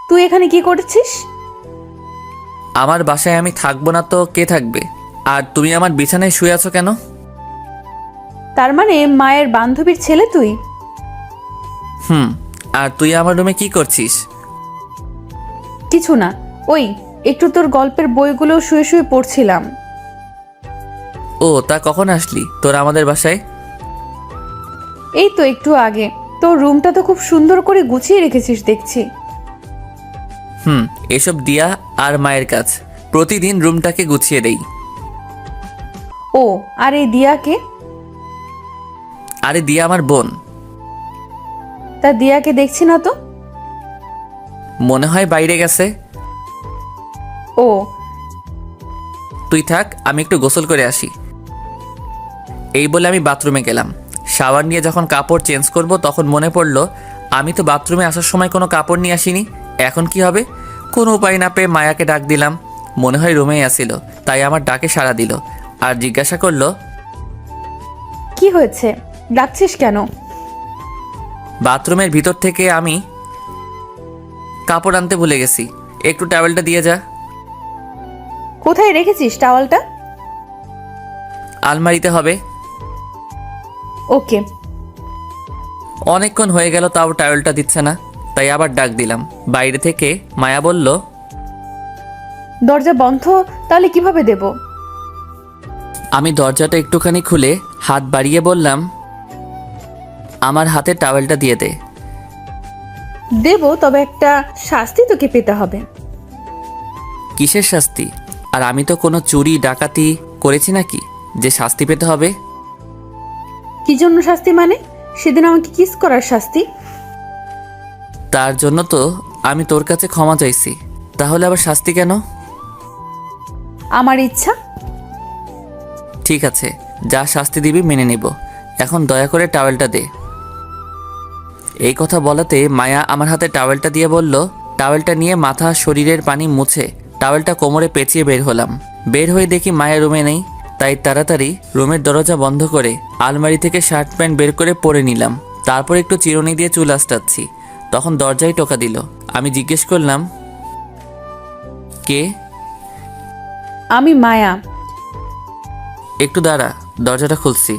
A: তুই এখানে কি করছিস?
B: আমার বাসায় আমি থাকবো না তো কে থাকবে? আর তুমি আমার বিছানায় শুয়ে আছো কেন?
A: তার মানে মায়ের বান্ধবীর ছেলে তুই?
B: আর তুই আমার রুমে কি করছিস?
A: কিছু না, ওই একটু তোর গল্পের বইগুলো শুয়ে শুয়ে পড়ছিলাম।
B: ও তা কখন আসলি তোরা আমাদের বাসায়?
A: এই তো একটু আগে। তোর রুমটা তো খুব সুন্দর করে গুছিয়ে রেখেছিস দেখছি।
B: এসব দিয়া আর মায়ের কাজ। প্রতিদিন রুমটাকে গুছিয়ে দেই।
A: ও, আর এই দিয়াকে?
B: আরে দিয়া আমার বোন।
A: তা দিয়াকে দেখছি না তো।
B: মনে হয় বাইরে গেছে।
A: ও,
B: তুই থাক, আমি একটু গোসল করে আসি। এই বলে আমি বাথরুমে গেলাম। শাওয়ার নিয়ে যখন কাপড় চেঞ্জ করব তখন মনে পড়ল আমি তো বাথরুমে আসার সময় কোনো কাপড় নিয়ে আসিনি। এখন কি হবে? কোনো উপায় না পেয়ে মায়াকে ডাক দিলাম। মনে হয় রুমেই আসিল, তাই আমার ডাকে সাড়া দিল আর জিজ্ঞাসা করলো,
A: কি হয়েছে, ডাকছিস কেন?
B: বাথরুমের ভিতর থেকে আমি কাপড় আনতে ভুলে গেছি, একটু টাওয়েলটা দিয়ে যা।
A: কোথায় রেখেছিস টাওয়ালটা?
B: আলমারিতে হবে।
A: ওকে।
B: অনেকক্ষণ হয়ে গেল তাও টাওয়েলটা দিচ্ছে না, তাই আবার ডাক দিলাম। বাইরে থেকে মায়া বলল,
A: দরজা বন্ধ, তাহলে কিভাবে দেব?
B: আমি দরজাটা একটুখানি খুলে হাত বাড়িয়ে বললাম, আমার হাতে টাওয়েলটা দিয়ে দে।
A: দেব, তবে একটা শাস্তি তোকে পেতে হবে।
B: কিসের শাস্তি? আর আমি তো কোনো চুরি ডাকাতি করেছি নাকি যে শাস্তি পেতে হবে?
A: কি জন্য শাস্তি মানে? সেদিন আমাকে কিস করার শাস্তি।
B: তার জন্য তো আমি তোর কাছে ক্ষমা চাইছি, তাহলে আবার শাস্তি কেন?
A: আমার ইচ্ছা।
B: ঠিক আছে, যা শাস্তি দিবি মেনে নিব। এখন দয়া করে টাওয়েলটা দে। এই কথা বলাতে মায়া আমার হাতে টাওয়েলটা দিয়ে বলল, টাওয়েলটা নিয়ে মাথা শরীরের পানি মুছে টাওয়েলটা কোমরে পেঁচিয়ে বের হলাম। বের হয়ে দেখি মায়া রুমে নেই, তাই তাড়াতাড়ি রুমের দরজা বন্ধ করে আলমারি থেকে শার্ট প্যান্ট বের করে পরে নিলাম। তারপর একটু চিরুনি দিয়ে চুল আঁচড়াচ্ছি, তখন দরজায় টোকা দিল। আমি জিজ্ঞেস করলাম, কে?
A: আমি মায়া।
B: একটু দাঁড়া, দরজাটা খুলছি।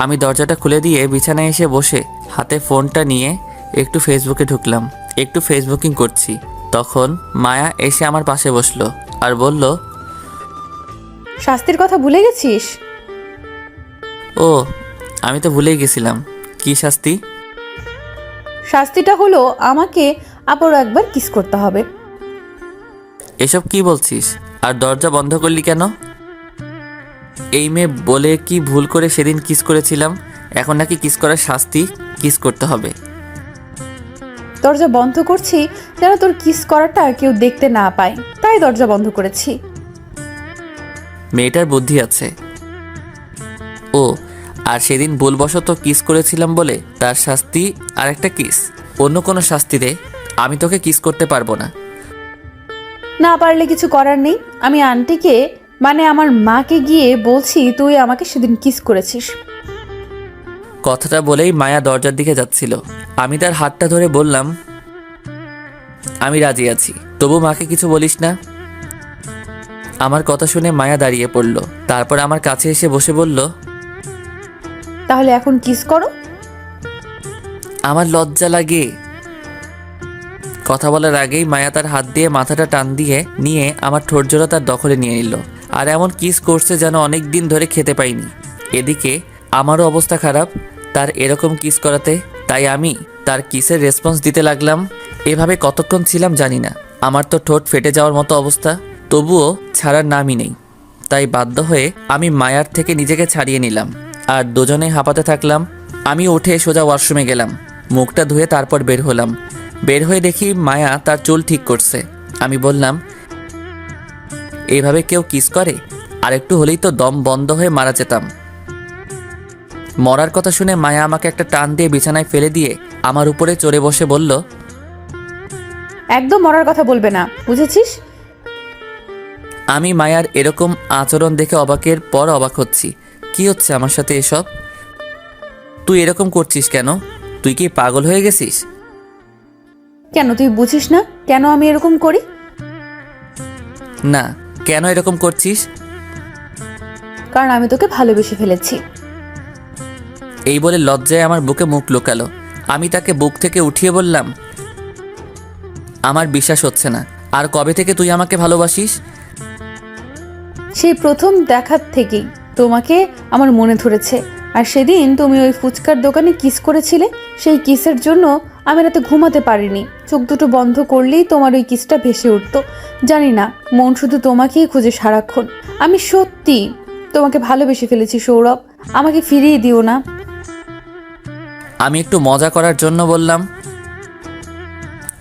B: আমি দরজাটা খুলে দিয়ে বিছানায় এসে বসে হাতে ফোনটা নিয়ে একটু ফেসবুকে ঢুকলাম। একটু ফেসবুকিং করছি, তখন মায়া এসে আমার পাশে বসলো আর বলল,
A: শাস্তির কথা ভুলে গেছিস?
B: ও আমি তো ভুলেই গেছিলাম। কি শাস্তি?
A: শাস্তিটা হলো আমাকে আবারও একবার কিস করতে হবে।
B: এসব কি বলছিস? আর দরজা বন্ধ করলি কেন? এই মেয়ে বলে কি ভুল করে সেদিন কিস করেছিলাম, এখন নাকি কিস করার শাস্তি কিস করতে হবে।
A: দরজা বন্ধ করছি যেন তোর কিস করাটা কেউ দেখতে না পায়, তাই দরজা বন্ধ করেছি।
B: মেয়েটার বুদ্ধি আছে। ও আর সেদিন ভুলবশত কিস করেছিলাম বলে তার শাস্তি আর একটা কিস। অন্য কোনো শাস্তি দে, আমি তোকে কিস করতে পারবো না।
A: না পারলে কিছু করার নেই। আমি আন্টিকে মানে আমার মাকে গিয়ে বলছি তুই আমাকে সেদিন কিস করেছিস।
B: কথাটা বলেই মায়া দরজার দিকে যাচ্ছিল। আমি তার হাতটা ধরে বললাম, আমি রাজি আছি, তবু মাকে কিছু বলিস না। আমার কথা শুনে মায়া দাঁড়িয়ে পড়ল, তারপর আমার কাছে এসে বসে বলল,
A: তাহলে এখন কিস করো।
B: আমার লজ্জা লাগে। কথা বলার আগেই মায়া তার হাত দিয়ে মাথাটা টান দিয়ে নিয়ে আমার ঠোঁটজোড়া তার দখলে নিয়ে নিল, আর এমন কিস করছে যেন অনেক দিন ধরে খেতে পাইনি। এদিকে আমারও অবস্থা খারাপ তার এরকম কিস করাতে, তাই আমি তার কিসের রেসপন্স দিতে লাগলাম। এভাবে কতক্ষণ ছিলাম জানি না, আমার তো ঠোঁট ফেটে যাওয়ার মতো অবস্থা, তবুও ছাড়ার নামই নেই। তাই বাধ্য হয়ে আমি মায়ার থেকে নিজেকে ছাড়িয়ে নিলাম আর দুজনেই হাঁপাতে থাকলাম। আমি উঠে সোজা ওয়াশরুমে গেলাম, মুখটা ধুয়ে তারপর বের হলাম। বের হয়ে দেখি মায়া তার চুল ঠিক করছে। আমি বললাম, এইভাবে কেউ কিস করে? আর একটু হলেই তো দম বন্ধ হয়ে মারা যেতাম। মরার কথা শুনে মায়া আমাকে একটা টান দিয়ে বিছানায় ফেলে দিয়ে আমার উপরে চড়ে বসে বলল,
A: একদম মরার কথা বলবে না, বুঝেছিস?
B: আমি মায়ার এরকম আচরণ দেখে অবাকের পর অবাক হচ্ছি। কি হচ্ছে আমার সাথে এসব? তুই এরকম করছিস কেন? তুই কি পাগল হয়ে গেছিস?
A: কেন তুই বুঝিস না কেন আমি এরকম করি?
B: না, কেন এরকম করছিস?
A: কারণ আমি তোকে ভালোবেসে ফেলেছি।
B: এই বলে লজ্জায় আমার বুকে মুখ লুকালো। আমি তাকে বুক থেকে উঠিয়ে বললাম, আমার বিশ্বাস হচ্ছে না। আর কবে থেকে তুই আমাকে ভালোবাসিস?
A: সেই প্রথম দেখার থেকেই তোমাকে আমার মনে ধরেছে। আর সেদিন তুমি ওই ফুচকার দোকানে কিস করেছিলে, সেই কিসের জন্য আমি রাতে ঘুমাতে পারিনি। চোখ দুটো বন্ধ করলেই তোমার ওই কিসটা ভেসে উঠতো। জানি না, মন শুধু তোমাকেই খুঁজে সারাক্ষণ। আমি সত্যি তোমাকে ভালোবেসে ফেলেছি সৌরভ, আমাকে ফিরিয়ে দিও না।
B: আমি একটু মজা করার জন্য বললাম,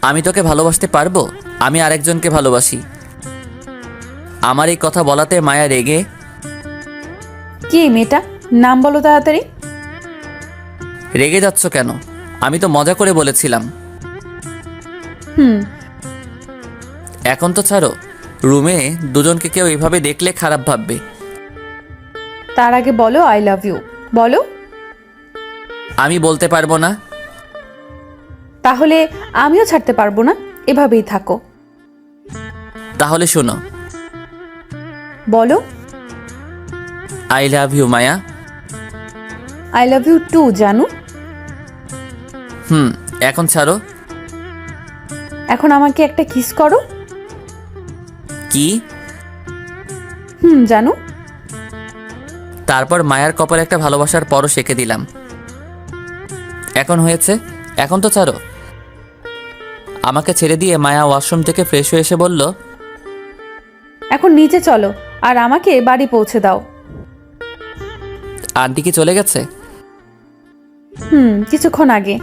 B: আমি তোকে ভালোবাসতে পারবো? আমি আরেকজনকে ভালোবাসি। আমার এই কথা বলাতে মায়া রেগে,
A: কি এই মেয়েটা, নাম বলো তাড়াতাড়ি।
B: রেগে যাচ্ছ কেন? আমি তো মজা করে বলেছিলাম। এখন তো ছাড়ো, রুমে দুজনকে কেউ এভাবে দেখলে খারাপ ভাববে।
A: তার আগে বলো আই লাভ ইউ, বলো।
B: আমি বলতে পারবো না।
A: তাহলে আমিও ছাড়তে পারবো না, এভাবেই থাকো।
B: তাহলে শোনো,
A: বলো।
B: I love you Maya.
A: I love you too জানু।
B: এখন ছাড়ো।
A: এখন আমাকে একটা কিস করো।
B: কি?
A: জানু।
B: তারপর মায়ার কপালে একটা ভালোবাসার পরও সেঁকে দিলাম। এখন হয়েছে, এখন তো ছাড়ো। আমাকে ছেড়ে দিয়ে মায়া ওয়াশরুম থেকে ফ্রেশ হয়ে এসে বলল,
A: এখন নিচে চলো আর আমাকে বাড়ি পৌঁছে দাও।
B: আন্টি কি চলে গেছে?
A: কিছুক্ষণ আগে।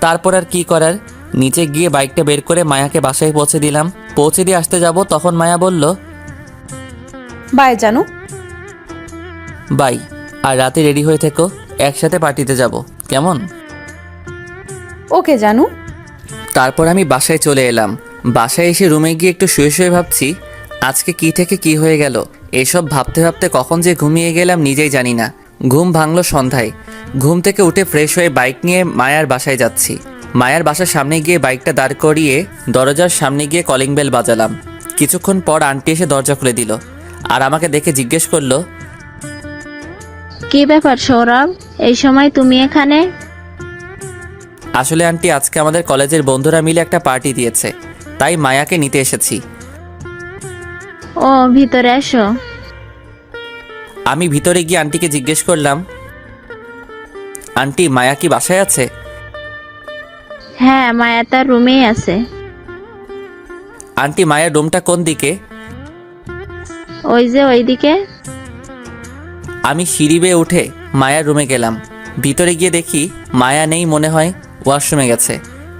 B: তারপর আর কি করার, নিচে গিয়ে বাইকটা বের করে মায়াকে বাসায় পৌঁছে দিলাম। পৌঁছে দিয়ে আসতে যাব, তখন মায়া বলল,
A: বাই জানু।
B: বাই। আর রাতে রেডি হয়ে থেকো, একসাথে পার্টিতে যাব, কেমন?
A: ওকে জানু।
B: তারপর আমি বাসায় চলে এলাম। বাসায় এসে রুমে গিয়ে একটু শুয়ে শুয়ে ভাবছি, আজকে কি থেকে কি হয়ে গেল। এসব ভাবতে ভাবতে কখন যে ঘুমিয়ে গেলাম নিজেই জানি না। ঘুম ভাঙলো সন্ধ্যায়। ঘুম থেকে উঠে ফ্রেশ হয়ে বাইক নিয়ে মায়ার বাসায় যাচ্ছি। মায়ার বাসার সামনে গিয়ে বাইকটা দাঁড় করিয়ে দরজার সামনে গিয়ে কলিং বেল বাজালাম। কিছুক্ষণ পর আন্টি এসে দরজা খুলে দিল আর আমাকে দেখে জিজ্ঞেস করলো,
C: কি ব্যাপার সৌরভ, এই সময় তুমি এখানে?
B: আসলে আন্টি আজকে আমাদের কলেজের বন্ধুরা মিলে একটা পার্টি দিয়েছে, তাই মায়াকে নিতে এসেছি।
C: ও ভিতরে এসো।
B: আমি ভিতরে গিয়ে আন্টিকে জিজ্ঞেস করলাম, আন্টি মায়া কি বাসায় আছে?
C: হ্যাঁ, মায়া তার রুমেই আছে।
B: আন্টি মায়ের রুমটা কোন দিকে?
C: ওই যে ওইদিকে।
B: আমি সিঁড়ি বেয়ে উঠে মায়ার রুমে গেলাম। ভিতরে গিয়ে দেখি মায়া নেই, মনে হয় ওয়াশরুমে গেছে।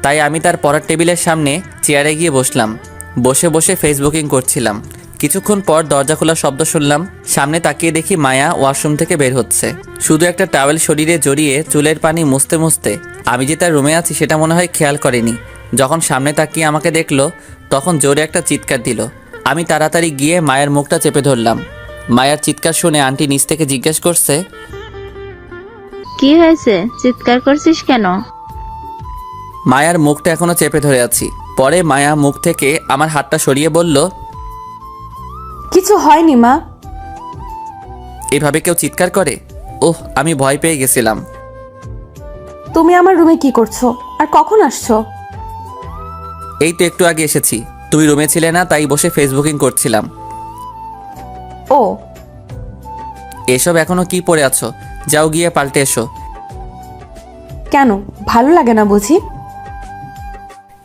B: তাই আমি তার পড়ার টেবিলের সামনে চেয়ারে গিয়ে বসলাম। বসে বসে ফেসবুকিং করছিলাম। কিছুক্ষণ পর দরজা খোলার শব্দ শুনলাম। সামনে তাকিয়ে দেখি মায়া ওয়াশরুম থেকে বের হচ্ছে, শুধু একটা টাওয়েল শরীরে জড়িয়ে চুলের পানি মুছতে মুছতে। আমি যে তার রুমে আছি সেটা মনে হয় খেয়াল করেনি। যখন সামনে তাকিয়ে আমাকে দেখলো তখন জোরে একটা চিৎকার দিল। আমি তাড়াতাড়ি গিয়ে মায়ের মুখটা চেপে ধরলাম। মায়ার চিৎকার শুনে আন্টি নিচ থেকে জিজ্ঞেস করছে,
C: কি হয়েছে, চিৎকার করছিস কেন?
B: মায়ার মুখটা এখনো চেপে ধরে আছি। পরে মায়া মুখ থেকে আমার হাতটা সরিয়ে বলল,
A: কিছু হয়নি মা।
B: এভাবে কেউ চিৎকার করে? ওহ, আমি ভয় পেয়ে গেছিলাম।
A: তুমি আমার রুমে কি করছো আর কখন আসছো?
B: এই তো একটু আগে এসেছি। তুমি রুমে ছিলে না, তাই বসে ফেসবুকিং করছিলাম।
A: ও,
B: এসব এখনো কি পড়ে আছো? যাও গিয়ে পাল্টে এসো।
A: কেন ভালো লাগে না বুঝি?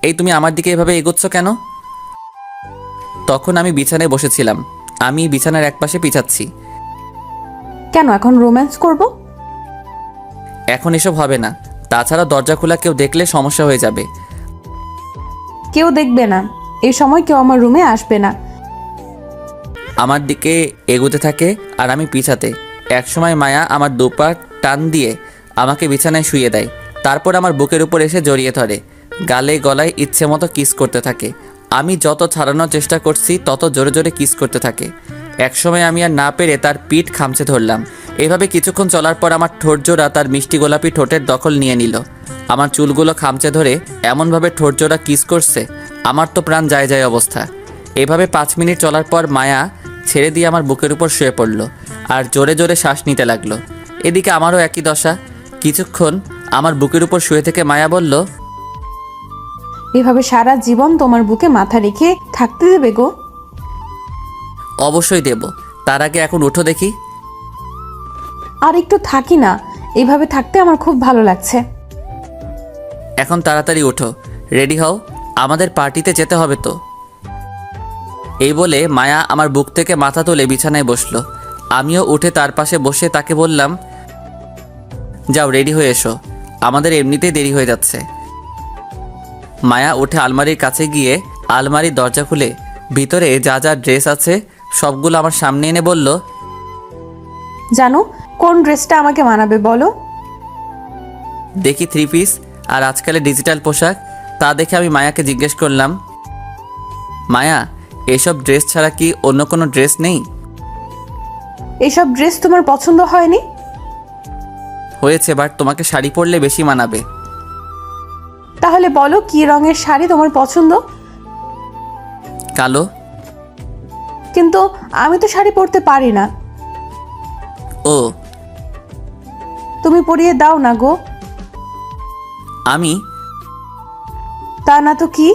B: এই তুমি আমার দিকে এভাবে এগোচ্ছ কেন? তখন আমি বিছানায় বসেছিলাম। আমি বিছানার একপাশে পিছাচ্ছি।
A: কেন এখন রোম্যান্স করব?
B: এখন এসব হবে না। তাছাড়া দরজা খোলা কেউ দেখলে সমস্যা হয়ে যাবে।
A: কেউ দেখবে না, এই সময় কেউ আমার রুমে আসবে না।
B: আমার দিকে এগোতে থাকে আর আমি পিছাতে। একসময় মায়া আমার দুপা টান দিয়ে আমাকে বিছানায় শুইয়ে দেয়। তারপর আমার বুকের উপর এসে জড়িয়ে ধরে, গালে গলায় ইচ্ছে মতো কিস করতে থাকে। আমি যত ছাড়ানোর চেষ্টা করছি তত জোরে জোরে কিস করতে থাকে। একসময় আমি আর না পেরে তার পিঠ খামচে ধরলাম। এভাবে কিছুক্ষণ চলার পর আমার ঠোঁট জোড়া তার মিষ্টি গোলাপি ঠোঁটের দখল নিয়ে নিল। আমার চুলগুলো খামচে ধরে এমনভাবে ঠোঁট জোড়া কিস করছে, আমার তো প্রাণ যায় যায় অবস্থা। এভাবে 5 মিনিট চলার পর মায়া ছেড়ে দিয়ে আমার বুকের উপর শুয়ে পড়ল আর জোরে জোরে শ্বাস নিতে লাগলো। এদিকে আমারও একই দশা। কিছুক্ষণ আমার বুকের উপর শুয়ে থেকে মায়া বলল,
A: এভাবে সারা জীবন তোমার বুকে মাথা রেখে থাকতে দেবে গো?
B: অবশ্যই দেব। তার আগে এখন উঠো দেখি।
A: আর একটু থাকি না, এইভাবে থাকতে আমার খুব ভালো লাগছে।
B: এখন তাড়াতাড়ি ওঠো, রেডি হও, আমাদের পার্টিতে যেতে হবে তো। এই বলে মায়া আমার বুক থেকে মাথা তুলে বিছানায় বসলো। আমিও উঠে তার পাশে বসে তাকে বললাম, যাও রেডি হয়ে এসো, আমাদের এমনিতেই দেরি হয়ে যাচ্ছে। মায়া উঠে আলমারির কাছে গিয়ে আলমারির দরজা খুলে ভিতরে যা যা ড্রেস আছে সবগুলো আমার সামনে এনে বলল,
A: জানো কোন ড্রেসটা আমাকে মানাবে বলো?
B: দেখি 3 পিস আর আজকালের ডিজিটাল পোশাক। তা দেখে আমি মায়াকে জিজ্ঞেস করলাম, মায়া এসব ড্রেস ছাড়া কি অন্য কোনো ড্রেস নেই?
A: এইসব ড্রেস তোমার পছন্দ হয়নি?
B: হয়েছে, বাট তোমাকে শাড়ি পরলে বেশি মানাবে।
A: তাহলে বলো কি রঙের শাড়ি তোমার পছন্দ?
B: কালো।
A: কিন্তু আমি তো শাড়ি পরতে পারি না।
B: ও,
A: তুমি পরিয়ে দাও না গো।
B: আমি?
A: তা না তো কি?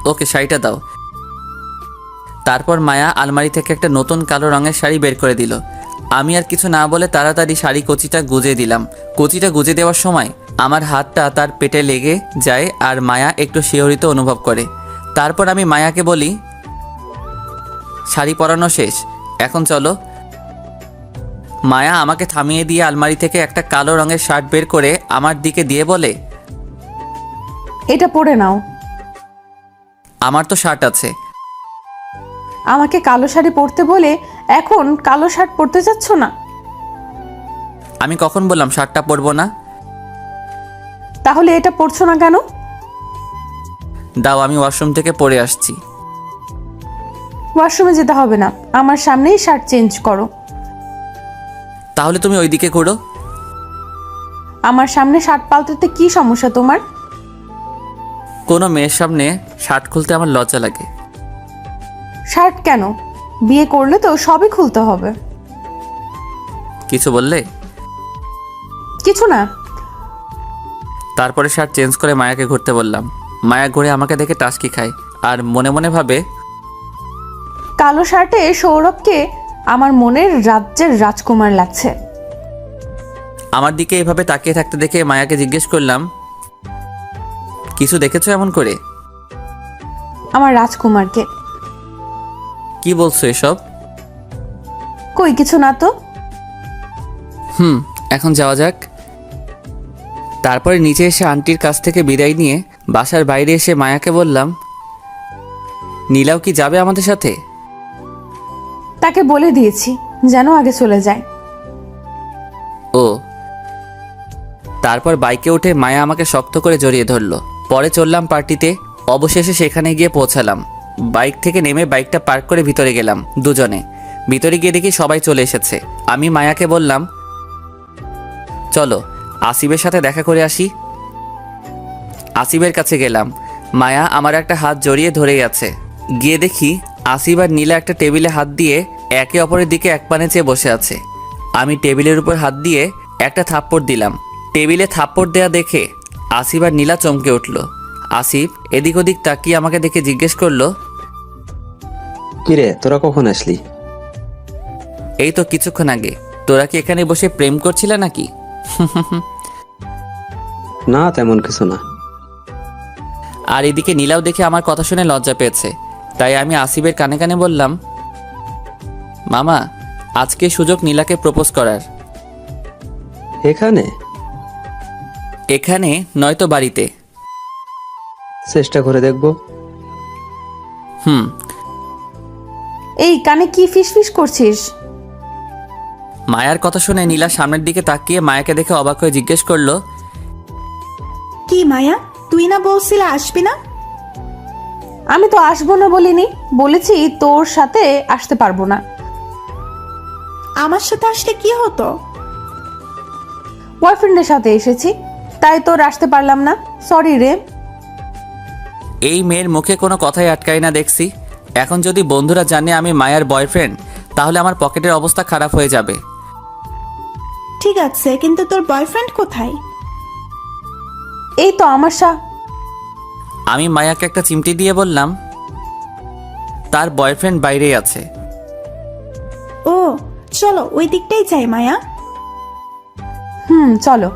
B: ওকে, শাড়িটা দাও। তারপর মায়া আলমারি থেকে একটা নতুন কালো রঙের শাড়ি বের করে দিল। আমি আর কিছু না বলে তাড়াতাড়ি শাড়ি কচিটা গুজে দিলাম। কচিটা গুজে দেওয়ার সময় আমার হাতটা তার পেটে লেগে যায় আর মায়া একটু শিহরিত অনুভব করে। তারপর আমি মায়াকে বলি, শাড়ি পরানো শেষ, এখন চলো। মায়া আমাকে থামিয়ে দিয়ে আলমারি থেকে একটা কালো রঙের শার্ট বের করে আমার দিকে দিয়ে বলে,
A: এটা পরে নাও।
B: আমার তো শার্ট আছে।
A: আমাকে কালো শাড়ি পরতে বলে এখন কালো শার্ট পরতে যাচ্ছ না?
B: আমি কখন বললাম শার্টটা পরবো না?
A: তাহলে এটা পরছো না কেন?
B: দাও, আমি ওয়াশরুম থেকে পরে আসছি।
A: ওয়াশরুমে যেতে হবে না, আমার সামনেই শার্ট চেঞ্জ করো।
B: তাহলে তুমি ওইদিকে করো।
A: আমার সামনে শার্ট পাল্টাতে কি সমস্যা তোমার?
B: কোনো মেয়ের সামনে শার্ট খুলতে আমার লজ্জা লাগে।
A: শার্ট কেন? বিয়ে করলে তো সবই খুলতে হবে।
B: কিছু বললে?
A: কিছু না।
B: তারপরে শার্ট চেঞ্জ করে মায়াকে ঘুরতে বললাম। মায়া ঘুরে আমাকে দেখে টাসকি খায় আর মনে মনে ভাবে,
A: কালো শার্টে সৌরভকে আমার মনের রাজ্যের রাজকুমার লাগছে।
B: আমার দিকে এভাবে তাকিয়ে থাকতে দেখে মায়াকে জিজ্ঞেস করলাম, কিছু দেখেছো এমন করে?
A: আমার রাজকুমারকে।
B: কি বলছো এসব?
A: কই কিছু না তো।
B: এখন যাওয়া যাক। তারপরে নিচে এসে আন্টির কাছ থেকে বিদায় নিয়ে বাসার বাইরে এসে মায়াকে বললাম, নীলাও কি যাবে আমাদের সাথে?
A: তাকে বলে দিয়েছি যেন আগে চলে যায়।
B: ও। তারপর বাইকে উঠে মায়া আমাকে শক্ত করে জড়িয়ে ধরলো। পরে চললাম পার্টিতে। অবশেষে সেখানে গিয়ে পৌঁছালাম। বাইক থেকে নেমে বাইকটা পার্ক করে ভিতরে গেলাম দুজনে। ভিতরে গিয়ে দেখি সবাই চলে এসেছে। আমি মায়াকে বললাম, চলো আসিফের সাথে দেখা করে আসি। আসিফের কাছে গেলাম। মায়া আমার একটা হাত জড়িয়ে ধরেই আছে। গিয়ে দেখি আসিফ আর নীলা একটা টেবিলে হাত দিয়ে একে অপরের দিকে এক পানে চেয়ে বসে আছে। আমি টেবিলের উপর হাত দিয়ে একটা থাপ্পড় দিলাম। টেবিলে থাপ্পড় দেয়া দেখে আসিফ আর নীলা চমকে উঠল। আসিফ এদিক ওদিক তাকিয়ে আমাকে দেখে জিজ্ঞেস করলো,
E: কিরে তোরা কখন আসলি?
B: এই তো কিছুক্ষণ আগে। তোরা কি এখানে বসে প্রেম করছিলে নাকি?
E: না তেমন কিছু না।
B: আর এদিকে নীলাও দেখে আমার কথা শুনে লজ্জা পেয়েছে। তাই আমি আসিফের কানে কানে বললাম, মামা আজকে সুযোগ নীলাকে প্রপোজ করার। এখানে নয়তো বাড়িতে।
E: চেষ্টা করে দেখবো।
A: এই কানে কি ফিসফিস করছিস?
B: মায়ার কথা শুনে নীলা সামনের দিকে তাকিয়ে মায়াকে দেখে অবাক হয়ে জিজ্ঞেস করলো,
G: কি মায়া, তুই না বলছিলা আসবি না?
A: আমি তো আসবো না বলিনি, বলেছি তোর সাথে আসতে পারবো না।
G: আমার সাথে আসলে কি হতো?
A: বয়ফ্রেন্ডের সাথে এসেছি, তাই তোর আসতে পারলাম না, সরি রে।
B: এই মেয়ের মুখে কোনো কথাই আটকায় না দেখছি। এখন যদি বন্ধুরা জানে আমি মায়ার বয়ফ্রেন্ড, তাহলে আমার পকেটের অবস্থা খারাপ হয়ে যাবে।
G: ঠিক আছে, কিন্তু তোর বয়ফ্রেন্ড কোথায়?
A: এই তো আমার
B: আমি মায়াকে একটা চিমটি দিয়ে বললাম, তার বয়ফ্রেন্ড বাইরেই আছে।
G: ও চলো ওই দিকটাই যাই মায়া।
A: চলো।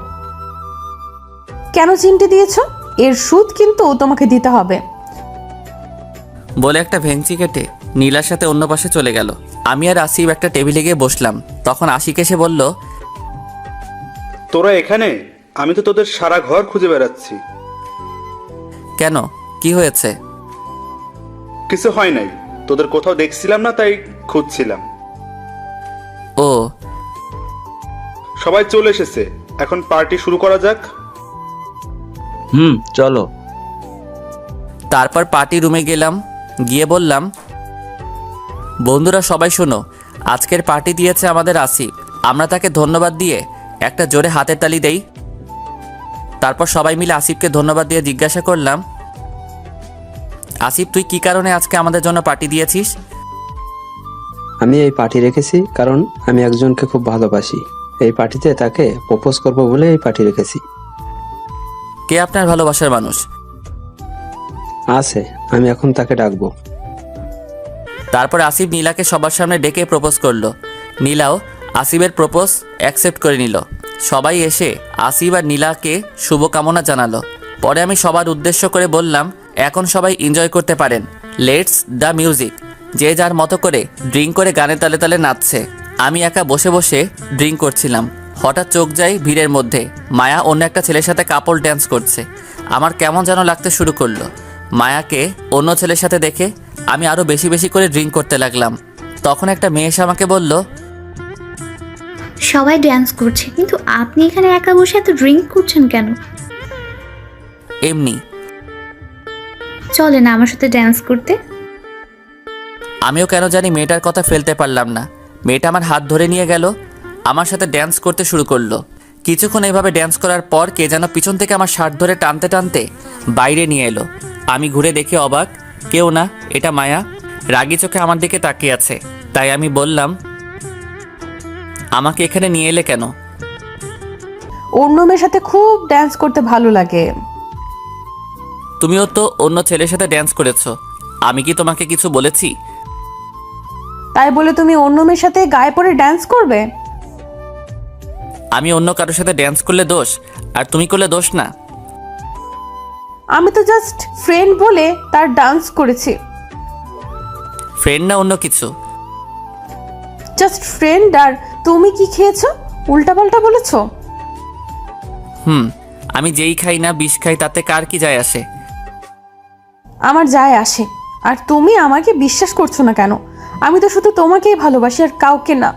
A: কেন চিমটি দিয়েছো? এর সুদ কিন্তু তোমাকে দিতে হবে।
B: বলে একটা ভেঙচি কেটে নীলার সাথে অন্য পাশে চলে গেল। আমি আর আসিফ একটা টেবিলে গিয়ে বসলাম। তখন আশিক এসে বলল,
D: তোরা এখানে? আমি তো তোদের সারা ঘর খুঁজে বেড়াচ্ছি।
B: কেন, কি হয়েছে?
D: কিছু হয় নাই, তোদের কোথাও দেখছিলাম না তাই খুঁজছিলাম।
B: ও।
D: সবাই চলে এসেছে, এখন পার্টি শুরু করা যাক।
E: চলো।
B: তারপর পার্টি রুমে গেলাম। গিয়ে বললাম, বন্ধুরা সবাই শোনো, আজকের পার্টি দিয়েছে আমাদের আসিফ। আমরা তাকে ধন্যবাদ দিয়ে একটা জোরে হাতের তালি দেই। তারপর সবাই মিলে আসিফকে ধন্যবাদ দিয়ে জিজ্ঞাসা করলাম, আসিফ তুই কি কারণে আজকে আমাদের জন্য পার্টি দিয়েছিস?
E: আমি এই পার্টি রেখেছি কারণ আমি একজনকে খুব ভালোবাসি। এই পার্টিতে তাকে প্রপোজ করব বলে এই পার্টি রেখেছি।
B: কে আপনার ভালোবাসার মানুষ?
E: আছে, আমি এখন তাকে ডাকবো।
B: তারপর আসিফ নীলাকে সবার সামনে ডেকে প্রপোজ করলো। নীলাও আসিফের প্রপোজ অ্যাকসেপ্ট করে নিল। সবাই এসে আসিফ আর নীলাকে শুভকামনা জানালো। পরে আমি সবার উদ্দেশ্য করে বললাম, এখন সবাই এনজয় করতে পারেন, লেটস দ্য মিউজিক। যে যার মতো করে ড্রিঙ্ক করে গানের তালে তালে নাচছে। আমি একা বসে বসে ড্রিঙ্ক করছিলাম। হঠাৎ চোখ যায় ভিড়ের মধ্যে মায়া অন্য একটা ছেলের সাথে কাপল ড্যান্স করছে। আমার কেমন যেন লাগতে শুরু করলো। মায়াকে অন্য ছেলের সাথে দেখে আমি আরও বেশি বেশি করে ড্রিঙ্ক করতে লাগলাম। তখন একটা মেয়ে এসে আমাকে বলল,
H: সবাই ড্যান্স করছে কিন্তু আপনি এখানে একা বসে এত ড্রিঙ্ক করছেন কেন?
B: এমনি।
H: চলে না আমার সাথে ড্যান্স করতে?
B: আমিও কেন জানি মেয়েটার কথা ফেলতে পারলাম না। মেয়েটা আমার হাত ধরে নিয়ে গেল, আমার সাথে ড্যান্স করতে শুরু করলো। কিছুক্ষণ এইভাবে ড্যান্স করার পর কে যেন পিছন থেকে আমার শার্ট ধরে টানতে টানতে বাইরে নিয়ে এলো। আমি ঘুরে দেখে অবাক, কেউ না, এটা মায়া। রাগী চোখে আমার দিকে তাকিয়ে আছে। তাই আমি বললাম, আমাকে এখানে নিয়ে এলে কেন?
A: অন্য মেয়ের সাথে খুব ড্যান্স করতে ভালো লাগে।
B: তুমিও তো অন্য ছেলের সাথে ড্যান্স করেছো, আমি কি তোমাকে কিছু বলেছি?
A: তাই বলে তুমি অন্য মেয়ের সাথে গায়ে পড়ে ড্যান্স করবে?
B: আমি অন্য কারোর সাথে ড্যান্স করলে দোষ, আর তুমি করলে দোষ না।
A: আমি তো জাস্ট ফ্রেন্ড বলে তার ডান্স করেছি।
B: ফ্রেন্ড না অন্য কিছু?
A: Just friend. আর তুমি কি খেয়েছো? উল্টাপাল্টা বলেছো।
B: আমি যেই খাই না বিষ খাই, তাতে কার কি যায় আসে?
A: আমার যায় আসে। আর তুমি আমাকে বিশ্বাস করছো না কেন? আমি তো শুধু তোমাকেই ভালোবাসি, আর কাউকে না।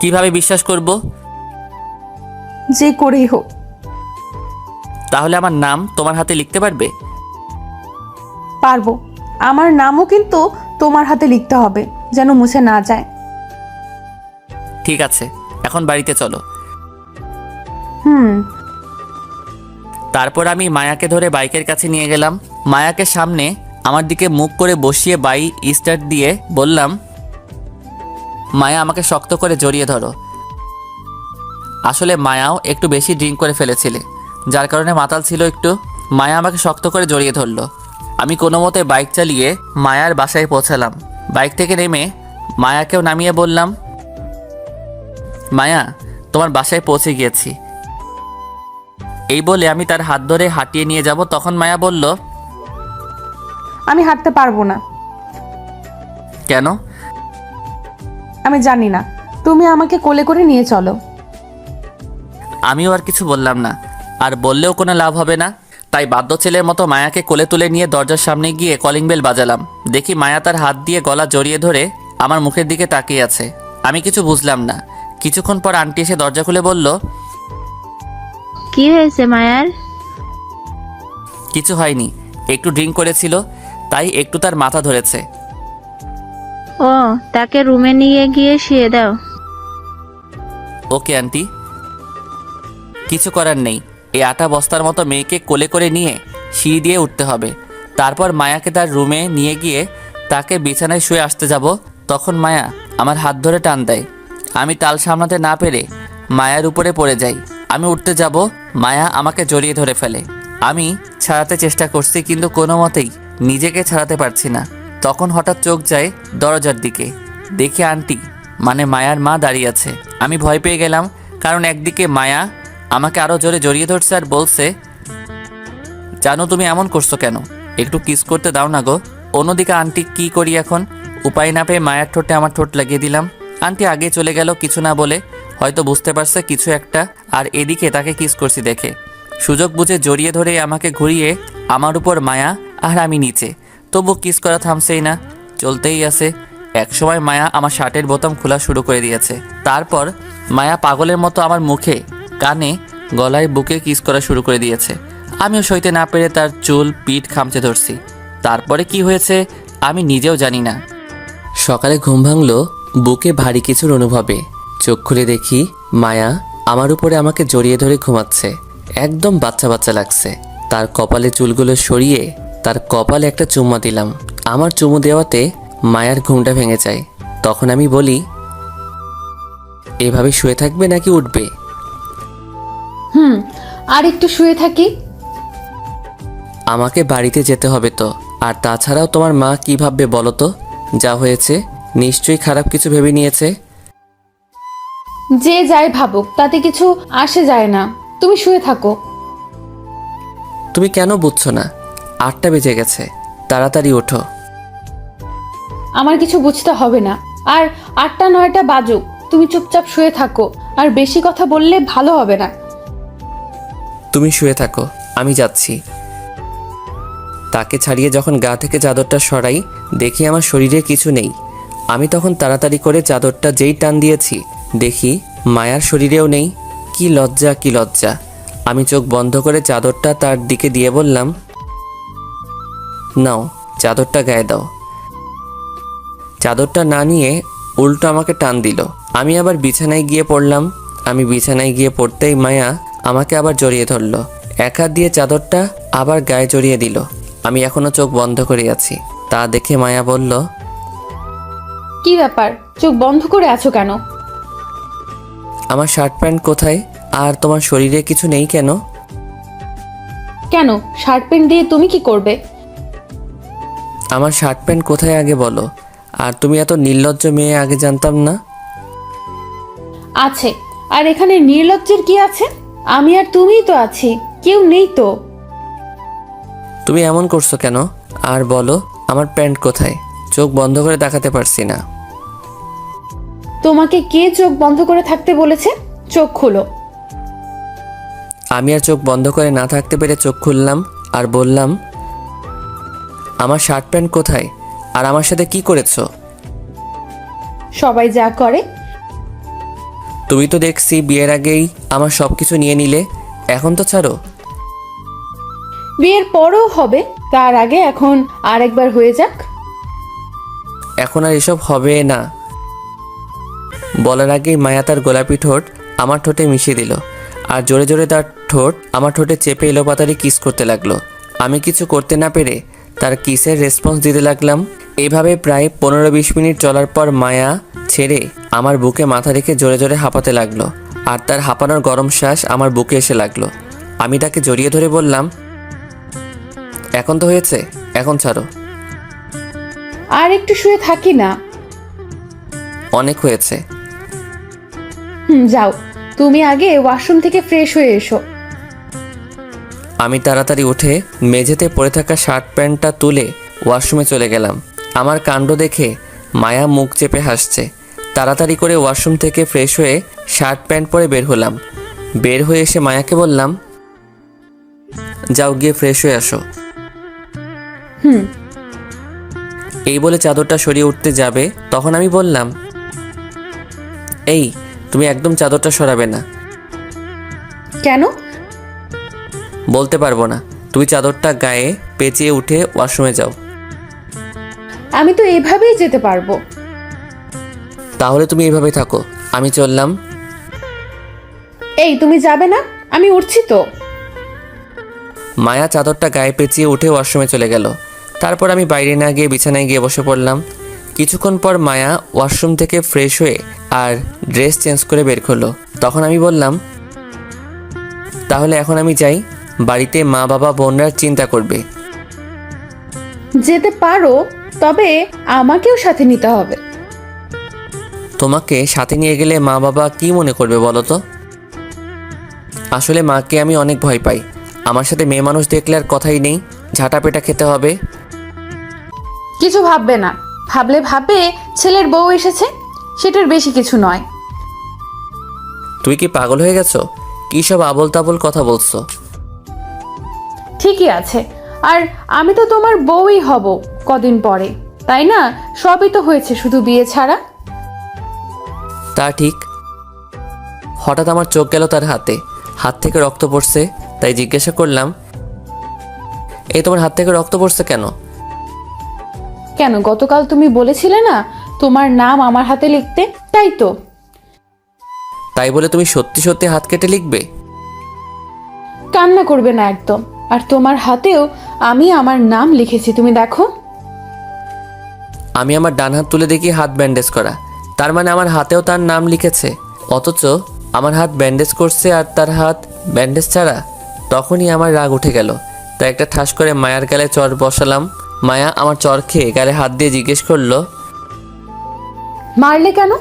B: কিভাবে বিশ্বাস করব?
A: যে করেই হোক।
B: তাহলে আমার নাম তোমার হাতে লিখতে পারবে?
A: পারবো। আমার নামও কিন্তু তোমার হাতে লিখতে হবে, যেন মুছে না যায়।
B: ঠিক আছে, এখন বাড়িতে চলো। তারপর আমি মায়াকে ধরে বাইকের কাছে নিয়ে গেলাম। মায়াকে সামনে আমার দিকে মুখ করে বসিয়ে বাইক স্টার্ট দিয়ে বললাম, মায়া আমাকে শক্ত করে জড়িয়ে ধরো। আসলে মায়াও একটু বেশি ড্রিঙ্ক করে ফেলেছিলে, যার কারণে মাতাল ছিল একটু। মায়া আমাকে শক্ত করে জড়িয়ে ধরলো। আমি কোনো মতে বাইক চালিয়ে মায়ার বাসায় পৌঁছালাম। বাইক থেকে নেমে মায়াকেও নামিয়ে বললাম, মায়া, তোমার বাসায় পৌঁছে গিয়েছি। এই বলে আমি তার হাত ধরে হাঁটিয়ে নিয়ে যাব, তখন মায়া বলল,
A: আমি হাঁটতে পারবো না।
B: কেন?
A: আমি জানি না, তুমি আমাকে কোলে করে নিয়ে চলো।
B: আমিও আর কিছু বললাম না, আর বললেও কোনো লাভ হবে না। তাই বাধ্য ছেলের মতো মায়াকে কোলে তুলে নিয়ে দরজার সামনে গিয়ে কলিং বেল বাজালাম। দেখি মায়া তার হাত দিয়ে গলা জড়িয়ে ধরে আমার মুখের দিকে তাকিয়ে আছে। আমি কিছু বুঝলাম না। কিছুক্ষণ পর আন্টি এসে দরজা খুলে বলল,
C: কি হয়েছে মায়ার?
B: কিছু হয়নি, একটু ড্রিঙ্ক করেছিল, তাই একটু তার মাথা ধরেছে।
C: ও, তাকে রুমে নিয়ে গিয়ে শুয়ে দাও।
B: Okay aunty. কিছু করার নেই, এই আটা বস্তার মতো মেয়েকে কোলে করে নিয়ে সিঁড়ি দিয়ে উঠতে হবে। তারপর মায়াকে তার রুমে নিয়ে গিয়ে তাকে বিছানায় শুয়ে আসতে যাব, তখন মায়া আমার হাত ধরে টান দেয়। আমি তাল সামলাতে না পেরে মায়ার উপরে পড়ে যাই। আমি উঠতে যাব, মায়া আমাকে জড়িয়ে ধরে ফেলে। আমি ছাড়াতে চেষ্টা করছি, কিন্তু কোনো মতেই নিজেকে ছাড়াতে পারছি না। তখন হঠাৎ চোখ যায় দরজার দিকে। দেখি আন্টি, মানে মায়ার মা দাঁড়িয়ে আছে। আমি ভয় পেয়ে গেলাম, কারণ একদিকে মায়া আমাকে আরও জোরে জড়িয়ে ধরছে আর বলছে, জানো তুমি এমন করছো কেন? একটু কিস করতে দাও না গো। অন্যদিকে আন্টি কি করি এখন? উপায় না পেয়ে মায়ের ঠোঁটে আমার ঠোঁট লাগিয়ে দিলাম। আন্টি আগে চলে গেল কিছু না বলে, হয়তো বুঝতে পারছে কিছু একটা। আর এদিকে তাকে কিস করছি দেখে সুযোগ বুঝে জড়িয়ে ধরে আমাকে ঘুরিয়ে আমার উপর মায়া, আর আমি নিচে। তবু কিস করা থামছেই না, চলতেই আছে। একসময় মায়া আমার শার্টের বোতাম খোলা শুরু করে দিয়েছে। তারপর মায়া পাগলের মতো আমার মুখে, কানে, গলায়, বুকে কিস করা শুরু করে দিয়েছে। আমিও সইতে না পেরে তার চুল, পিঠ খামচে ধরছি। তারপরে কি হয়েছে আমি নিজেও জানি না। সকালে ঘুম ভাঙলো বুকে ভারী কিছুর অনুভবে। চোখ খুলে দেখি মায়া আমার উপরে আমাকে জড়িয়ে ধরে ঘুমাচ্ছে। একদম বাচ্চা বাচ্চা লাগছে। তার কপালে চুলগুলো সরিয়ে তার কপালে একটা চুম্মা দিলাম। আমার চুমু দেওয়াতে মায়ার ঘুমটা ভেঙে যায়। তখন আমি বলি, এভাবে শুয়ে থাকবে নাকি উঠবে?
A: আর একটু শুয়ে থাকি।
B: আমাকে বাড়িতে যেতে হবে তো। আর তাছাড়াও তোমার মা কি ভাববে বলো তো? যা হয়েছে নিশ্চয়ই খারাপ কিছু ভেবে নিয়েছে।
A: যে যাই ভাবুক, তাতে কিছু আসে যায় না। তুমি শুয়ে থাকো।
B: তুমি কেন বুঝছো না? 8টা বেজে গেছে, তাড়াতাড়ি ওঠো।
A: আমার কিছু বুঝতে হবে না। আর 8টা 9টা বাজুক, তুমি চুপচাপ শুয়ে থাকো। আর বেশি কথা বললে ভালো হবে না।
B: তুমি শুয়ে থাকো, আমি যাচ্ছি। তাকে ছাড়িয়ে যখন গা থেকে চাদরটা সরাই, দেখি আমার শরীরে কিছু নেই। আমি তখন তাড়াতাড়ি করে চাদরটা যেই টান দিয়েছি, দেখি মায়ার শরীরেও নেই। কি লজ্জা, কি লজ্জা! আমি চোখ বন্ধ করে চাদরটা তার দিকে দিয়ে বললাম, নাও চাদরটা গায়ে দাও। চাদরটা না নিয়ে উল্টো আমাকে টান দিল। আমি আবার বিছানায় গিয়ে পড়লাম। আমি বিছানায় গিয়ে পড়তেই মায়া আমাকে আবার জড়িয়ে ধরলো। এক হাত দিয়ে চাদরটা আবার গায়ে জড়িয়ে দিল। আমি এখনো চোখ বন্ধ করে আছি। তা দেখে মায়া বলল,
A: কি ব্যাপার, চোখ বন্ধ করে আছো কেন?
B: আমার শার্ট প্যান্ট কোথায়? আর তোমার শরীরে কিছু নেই কেন?
A: কেন, শার্ট প্যান্ট দিয়ে তুমি কি করবে?
B: আমার শার্ট প্যান্ট কোথায় আগে বলো। আর তুমি এত নির্লজ্জ মেয়ে, আগে জানতাম না।
A: আছে, আর এখানে নির্লজ্জের কি আছে? আমি আর তুমিই তো আছি, কেউ নেই তো।
B: তুমি এমন করছো কেন? আর বলো, আমার প্যান্ট কোথায়? চোখ বন্ধ করে দেখাতে পারছি না।
A: তোমাকে কে চোখ বন্ধ করে থাকতে বলেছে? চোখ খুলো।
B: আমি আর চোখ বন্ধ করে না থাকতে পেরে চোখ খুললাম আর বললাম, আমার শার্ট প্যান্ট কোথায়? আর আমার সাথে কি করেছো?
A: সবাই যা করে।
B: তুমি তো দেখছি বিয়ের আগেই আমার সব কিছু নিয়ে নিলে, এখন তো ছাড়ো।
A: বিয়ের পরেও হবে, তার আগে এখন আরেকবার হয়ে যাক।
B: এখন আর এসব হবে না। বলার আগেই মায়া তার গোলাপি ঠোঁট আমার ঠোঁটে মিশিয়ে দিল আর জোরে জোরে তার ঠোঁট আমার ঠোঁটে চেপে এলোপাতাড়ি কিস করতে লাগলো। আমি কিছু করতে না পেরে তার কিসের রেসপন্স দিতে লাগলাম। এইভাবে প্রায় 15-20 মিনিট চলার পর মায়া ছেড়ে আমার বুকে মাথা রেখে জোরে জোরে হাঁপাতে লাগলো আর তার হাঁপানোর গরম শ্বাস আমার বুকে এসে লাগলো। আমি তাকে জড়িয়ে ধরে বললাম, এখন তো হয়েছে, এখন ছাড়ো।
A: আর একটু শুয়ে থাকি না।
B: অনেক হয়েছে।
A: যাও, তুমি আগে ওয়াশরুম থেকে ফ্রেশ হয়ে এসো।
B: আমি তাড়াতাড়ি উঠে মেঝেতে পড়ে থাকা শার্ট প্যান্টটা তুলে ওয়াশরুমে চলে গেলাম। আমার কাণ্ড দেখে মায়া মুখ চেপে হাসছে। তাড়াতাড়ি করে ওয়াশরুম থেকে ফ্রেশ হয়ে শার্ট প্যান্ট পরে বের হলাম। বের হয়ে এসে মায়াকে বললাম, যাও গিয়ে ফ্রেশ হয়ে আসো। এই বলে চাদরটা সরিয়ে উঠতে যাবে, তখন আমি বললাম, এই তুমি একদম চাদরটা সরাবে না।
A: কেন?
B: বলতে পারবো না। তুমি চাদরটা গায়ে পেঁচিয়ে উঠে ওয়াশরুমে যাও।
A: আমি তো এভাবেই যেতে পারবো।
B: তাহলে তুমি এইভাবে থাকো, আমি চললাম।
A: এই, তুমি যাবে না? আমি উঠছি তো।
B: মায়া চাদরটা গায়ে পেঁচিয়ে উঠে ওয়াশরুমে চলে গেল। তারপর আমি বাইরে না গিয়ে বিছানায় গিয়ে বসে পড়লাম। কিছুক্ষণ পর মায়া ওয়াশরুম থেকে ফ্রেশ হয়ে আর ড্রেস চেঞ্জ করে বের করলো। তখন আমি বললাম, তাহলে এখন আমি যাই, বাড়িতে মা বাবা বোনরা চিন্তা করবে।
A: যেতে পারো, তবে আমাকেও সাথে নিতে হবে।
B: তোমাকে সাথে নিয়ে গেলে মা বাবা কি মনে করবে বলো তো? আসলে মাকে আমি অনেক ভয় পাই। আমার সাথে মেয়ে মানুষ দেখলে আর কথাই নেই, ঝাঁটাপেটা খেতে হবে।
A: কিছু ভাববে না, ভাবলে ভাববে ছেলের বউ এসেছে, সেটার বেশি কিছু নয়।
B: তুই কি পাগল হয়ে গেছো? কি সব আবল তাবল কথা বলছো?
A: ঠিকই আছে, আর আমি তো তোমার বউই হব কদিন পরে, তাই না? সবই তো হয়েছে, শুধু বিয়ে ছাড়া।
B: তা ঠিক। হঠাৎ আমার চোখ গেল তার হাতে, হাত থেকে রক্ত পড়ছে। তাই জিজ্ঞাসা করলাম, এই তোমার হাত থেকে রক্ত পড়ছে কেন?
A: কেন, গতকাল তুমি বলেছিলে না তোমার নাম আমার হাতে লিখতে, তাই তো।
B: তাই বলে তুমি সত্যি সত্যি হাত কেটে লিখবে?
A: কান্না করবে না একদম। আর তোমার হাতেও আমি আমার নাম লিখেছি, তুমি দেখো।
B: আমি আমার ডান হাত তুলে দেখি হাত ব্যান্ডেজ করা। তার মানে আমার হাতেও তার নাম লিখেছে, অথচ আমার হাত ব্যান্ডেজ করছে আর তার হাত ব্যান্ডেজ ছাড়া। তখনই আমার রাগ উঠে গেল। তাই একটা ঠাস করে মায়ার গালে চর বসালাম। মায়া আমার চর খেয়ে গালে হাত দিয়ে জিজ্ঞেস করলো,
A: মারলে কেন?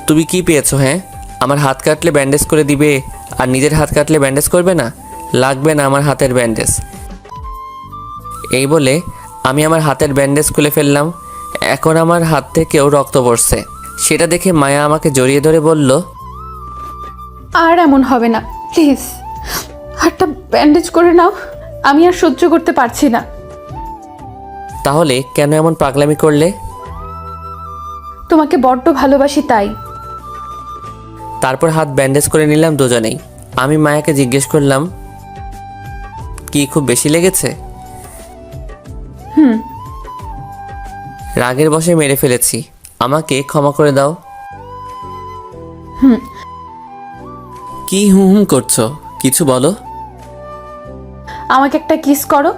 B: তুমি কি পেয়েছো? হ্যাঁ, আমার হাত কাটলে ব্যান্ডেজ করে দিবে আর নিজের হাত কাটলে ব্যান্ডেজ করবে না? লাগবে না আমার হাতের ব্যান্ডেজ। এই বলে আমি আমার হাতের ব্যান্ডেজ খুলে ফেললাম। এখন আমার হাত থেকেও রক্ত পড়ছে। সেটা দেখে মায়া আমাকে জড়িয়ে ধরে বলল,
A: আর এমন হবে না, প্লিজ হাতটা ব্যান্ডেজ করে নাও, আমি আর সহ্য করতে পারছি না।
B: তাহলে কেন এমন পাগলামি করলে?
A: তোমাকে বড্ড ভালোবাসি তাই।
B: তারপর হাত ব্যান্ডেজ করে নিলাম দুজনেই। আমি মায়াকে জিজ্ঞেস করলাম, কি খুব বেশি লেগেছে? রাগের বশে মেরে ফেলেছি, আমাকে ক্ষমা করে দাও। কি হুম হুম করছো? কিছু বলো।
A: আমাকে একটা কিস করো।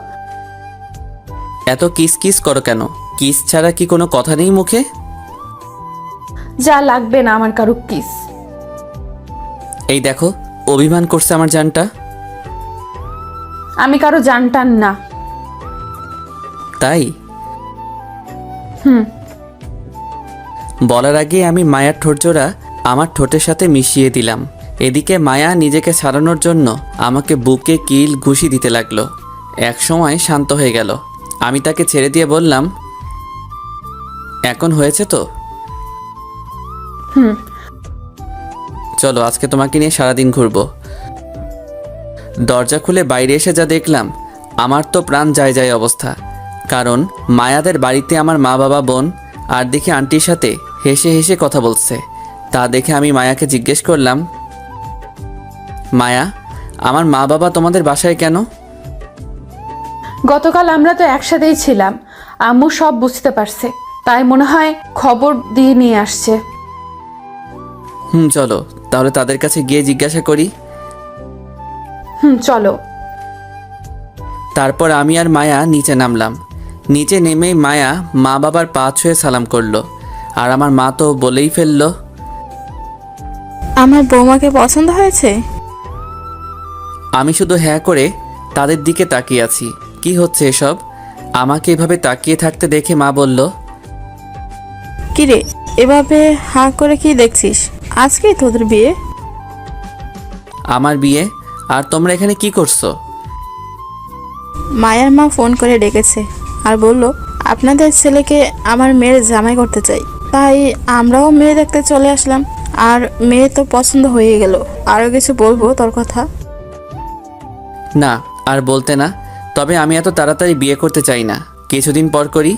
B: এত কিস কিস করো কেন? কিস ছাড়া কি কোনো কথা নেই মুখে?
A: যা লাগবে না আমার কারো কিস।
B: এই দেখো, অভিমান করছে আমার জানটা।
A: আমি কারো জানটান না।
B: তাই
A: হুম।
B: বলার আগে আমি মায়ার ঠোঁটজোড়া আমার ঠোঁটের সাথে মিশিয়ে দিলাম। এদিকে মায়া নিজেকে ছাড়ানোর জন্য আমাকে বুকে কিল ঘুষি দিতে লাগলো। এক সময় শান্ত হয়ে গেল। আমি তাকে ছেড়ে দিয়ে বললাম, এখন হয়েছে তো?
A: হুম।
B: চলো আজকে তোমাকে নিয়ে সারাদিন ঘুরবো। দরজা খুলে বাইরে এসে যা দেখলাম, আমার তো প্রাণ যায় যায় অবস্থা। কারণ মায়াদের বাড়িতে আমার মা বাবা বোন আর দেখি আন্টির সাথে হেসে হেসে কথা বলছে। তা দেখে আমি মায়াকে জিজ্ঞেস করলাম, মায়া, আমার মা বাবা তোমাদের বাসায় কেন?
A: গতকাল আমরা তো একসাথেই ছিলাম, আম্মু সব বুঝতে পারছে, তাই মনে হয় খবর দিয়ে নিয়ে আসছে।
B: চলো তাহলে তাদের কাছে গিয়ে জিজ্ঞাসা করি।
A: চলো।
B: তারপর আমি আর মায়া নিচে নামলাম। নিচে নেমেই মায়া মা বাবার পা ছুঁয়ে সালাম করলো। আর আমার মা তো বলেই ফেললো,
I: আমার বৌমাকে পছন্দ হয়েছে?
B: আমি শুধু হ্যাঁ করে তাদের দিকে তাকিয়ে আছি। কি হচ্ছে এসব? আমাকে এভাবে তাকিয়ে থাকতে দেখে মা বলল,
I: কিরে, এভাবে হাঁ করে কি দেখছিস? আজকেই তোদের বিয়ে?
B: আমার বিয়ে? আর তোমরা এখানে কি করছো?
I: মায়ার মা ফোন করে ডেকেছে আর বলল আপনাদের ছেলেকে আমার মেয়ের জামাই করতে চাই। তাই আমরাও মেয়ে দেখতে চলে আসলাম। আর মেয়ে তো পছন্দ হয়ে গেল। আরও কিছু বলবো তোর কথা?
B: না, আর বলতে না। তবে আমি এত তাড়াতাড়ি বিয়ে করতে চাই না, কিছুদিন পর করি।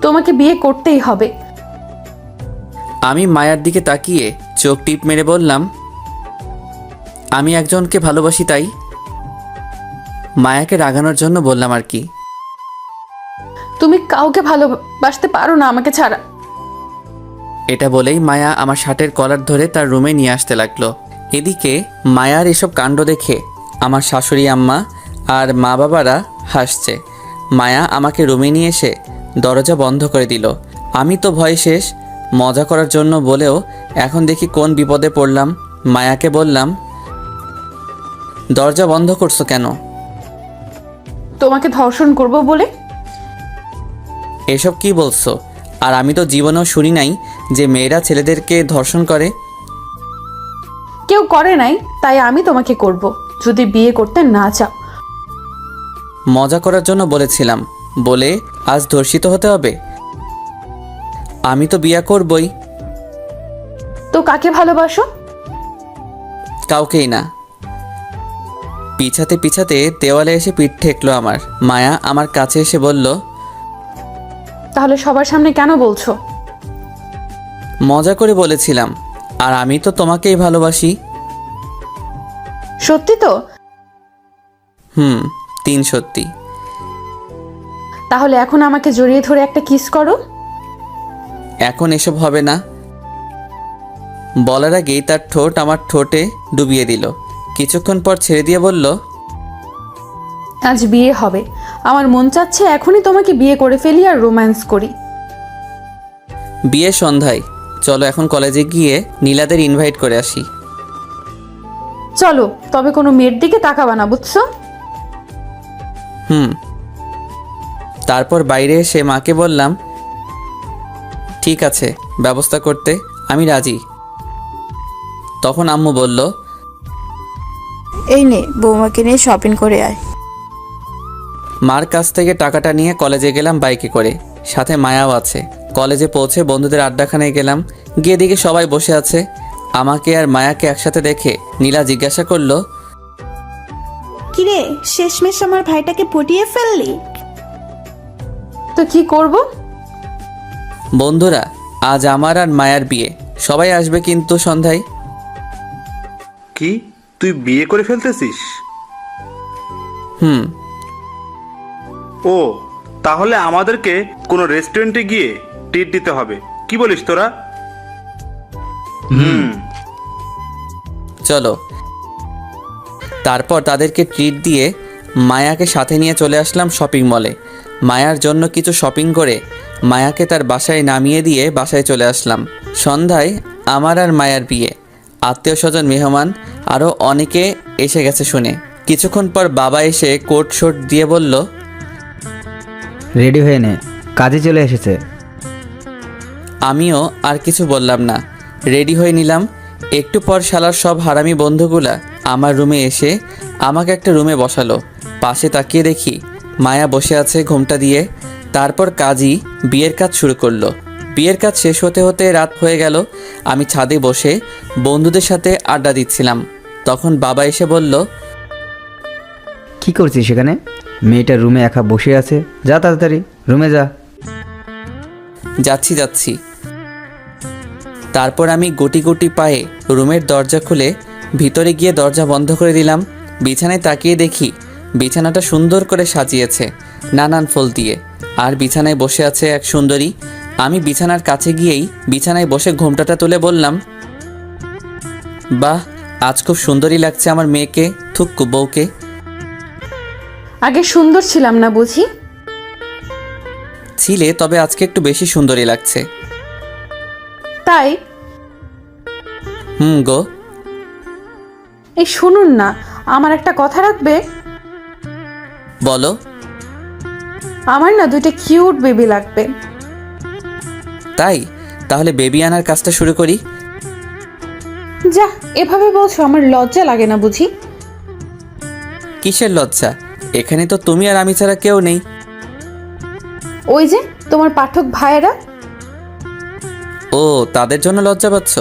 A: তোমাকে বিয়ে করতেই হবে।
B: আমি মায়ার দিকে তাকিয়ে চোখ টিপ মেরে বললাম, আমি একজনকে ভালোবাসি তাই। মায়াকে রাগানোর জন্য বললাম আর কি।
A: তুমি কাউকে ভালোবাসতে পারো না আমাকে ছাড়া।
B: এটা বলেই মায়া আমার শার্টের কলার ধরে তার রুমে নিয়ে আসতে লাগলো। এদিকে মায়ার এসব কাণ্ড দেখে আমার শাশুড়ি আম্মা আর মা বাবারা হাসছে। মায়া আমাকে রুমে নিয়ে এসে দরজা বন্ধ করে দিল। আমি তো ভয় শেষ। মজা করার জন্য বলেও এখন দেখি কোন বিপদে পড়লাম। মায়াকে বললাম, দরজা বন্ধ করছো কেন?
A: তোমাকে ধর্ষণ করব বলে।
B: এসব কি বলছো? আর আমি তো জীবনেও শুনি নাই যে মেয়েরা ছেলেদেরকে ধর্ষণ করে।
A: কেউ করে নাই, তাই আমি তোমাকে করব, যদি বিয়ে করতে না চাও।
B: মজা করার জন্য বলেছিলাম বলে আজ ধর্ষিত হতে হবে? আমি তো বিয়ে করবই।
A: তো কাকে ভালোবাসো?
B: কাউকেই না। পিছাতে পিছাতে দেওয়ালে এসে পিঠ ঠেকলো আমার। মায়া আমার কাছে এসে বলল,
A: তাহলে সবার সামনে কেন বলছো?
B: মজা করে বলেছিলাম। আর আমি তো তোমাকেই ভালোবাসি।
A: সত্যি তো?
B: 3 সত্যি।
A: তাহলে এখন আমাকে জড়িয়ে ধরে একটা কিস করো।
B: এখন এসব হবে না। বলার আগেই তার ঠোঁট আমার ঠোঁটে ডুবিয়ে দিল। কিছুক্ষণ পর ছেড়ে দিয়ে বলল,
A: আজ বিয়ে হবে। আমার মন চাচ্ছে এখনই তোমাকে বিয়ে করে ফেলি আর রোম্যান্স করি।
B: বিয়ে সন্ধ্যায়। চলো এখন কলেজে গিয়ে নীলাদের ইনভাইট করে আসি।
A: চলো, তবে কোনো মেয়ের দিকে তাকাবা না, বুঝছো?
B: তারপর বাইরে এসে মাকে বললাম, ঠিক আছে, ব্যবস্থা করতে আমি রাজি। তখন আম্মু বলল,
I: এই নে, বৌমাকে নিয়ে শপিং করে আয়।
B: মার কাছ থেকে টাকাটা নিয়ে কলেজে গেলাম বাইকে করে, সাথে মায়াও আছে। কলেজে পৌঁছে বন্ধুদের আড্ডাখানায় গেলাম। গিয়ে দেখি সবাই বসে আছে। আমাকে আর মায়াকে একসাথে দেখে নীলা জিজ্ঞাসা করলো,
G: কিরে, শেষমেশ আমার ভাইটাকে পটিয়ে ফেললি?
A: তো কি করব?
B: বন্ধুরা, আজ আমার আর মায়ার বিয়ে। সবাই আসবে কিন্তু সন্ধ্যায়।
D: কি, তুই বিয়ে করে ফেলতেছিস? ও, তাহলে আমাদেরকে কোনো রেস্টুরেন্টে গিয়ে ট্রিট দিতে হবে। কি বলিস তোরা?
B: চলো। তারপর তাদেরকে ট্রিট দিয়ে মায়াকে সাথে নিয়ে চলে আসলাম শপিং মলে। মায়ার জন্য কিছু শপিং করে মায়াকে তার বাসায় নামিয়ে দিয়ে বাসায় চলে আসলাম। সন্ধ্যায় আমার আর মায়ার বিয়ে। আত্মীয় স্বজন মেহমান আরও অনেকে এসে গেছে শুনে। কিছুক্ষণ পর বাবা এসে কোট শোট দিয়ে বলল,
F: রেডি হয়ে নে, কাজে চলে এসেছে।
B: আমিও আর কিছু বললাম না, রেডি হয়ে নিলাম। একটু পর শালার সব হারামি বন্ধুগুলা আমার রুমে এসে আমাকে একটা রুমে বসালো। পাশে তাকিয়ে দেখি মায়া বসে আছে ঘোমটা দিয়ে। তারপর কাজী বিয়ের কাজ শুরু করলো। বিয়ের কাজ শেষ হতে হতে রাত হয়ে গেল। আমি ছাদে বসে বন্ধুদের সাথে আড্ডা দিচ্ছিলাম। তখন বাবা এসে বলল,
F: কি করছিস সেখানে? মেয়েটা রুমে একা বসে আছে, যা তাড়াতাড়ি রুমে যা।
B: যাচ্ছি। তারপর আমি গুটি গুটি পায়ে রুমের দরজা খুলে ভিতরে গিয়ে দরজা বন্ধ করে দিলাম। বিছানায় তাকিয়ে দেখি বিছানাটা সুন্দর করে সাজিয়েছে নানান ফুল দিয়ে, আর বিছানায় বসে আছে এক সুন্দরী। আমি বিছানার কাছে গিয়েই বিছানায় বসে ঘোমটাটা তুলে বললাম, বাহ, আজ খুব সুন্দরী লাগছে আমার মেয়েকে, থুক্কু বউকে।
A: আগে সুন্দর ছিলাম না বুঝি?
B: ছিলে, তবে আজকে একটু বেশি সুন্দরী লাগছে।
A: তাই?
B: গো।
A: এই শুনুন না, আমার একটা কথা রাখবে?
B: বলো।
A: আমার না 2টা কিউট বেবি লাগবে।
B: তাই? তাহলে বেবি আনার কাজটা শুরু করি।
A: যা, এভাবে বলছো, আমার লজ্জা লাগে না বুঝি?
B: কিসের লজ্জা? এখানে তো তুমি আর আমি ছাড়া কেউ নেই।
A: ওই যে তোমার পাঠক ভাইয়েরা।
B: ও, তাদের জন্য লজ্জা পাচ্ছ?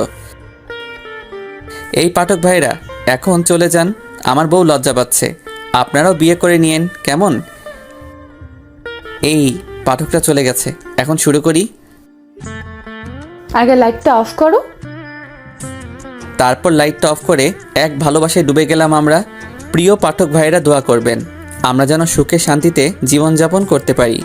B: এই পাঠক ভাইরা এখন চলে যান, আমার বউ লজ্জা পাচ্ছে। আপনারাও বিয়ে করে নিয়েন কেমন? এই পাঠকটা চলে গেছে, এখন শুরু করি।
A: আগে লাইটটা অফ করো।
B: তারপর লাইটটা অফ করে এক ভালোবাসায় ডুবে গেলাম আমরা। প্রিয় পাঠক ভাইরা দোয়া করবেন আমরা যেন সুখে শান্তিতে জীবনযাপন করতে পারি।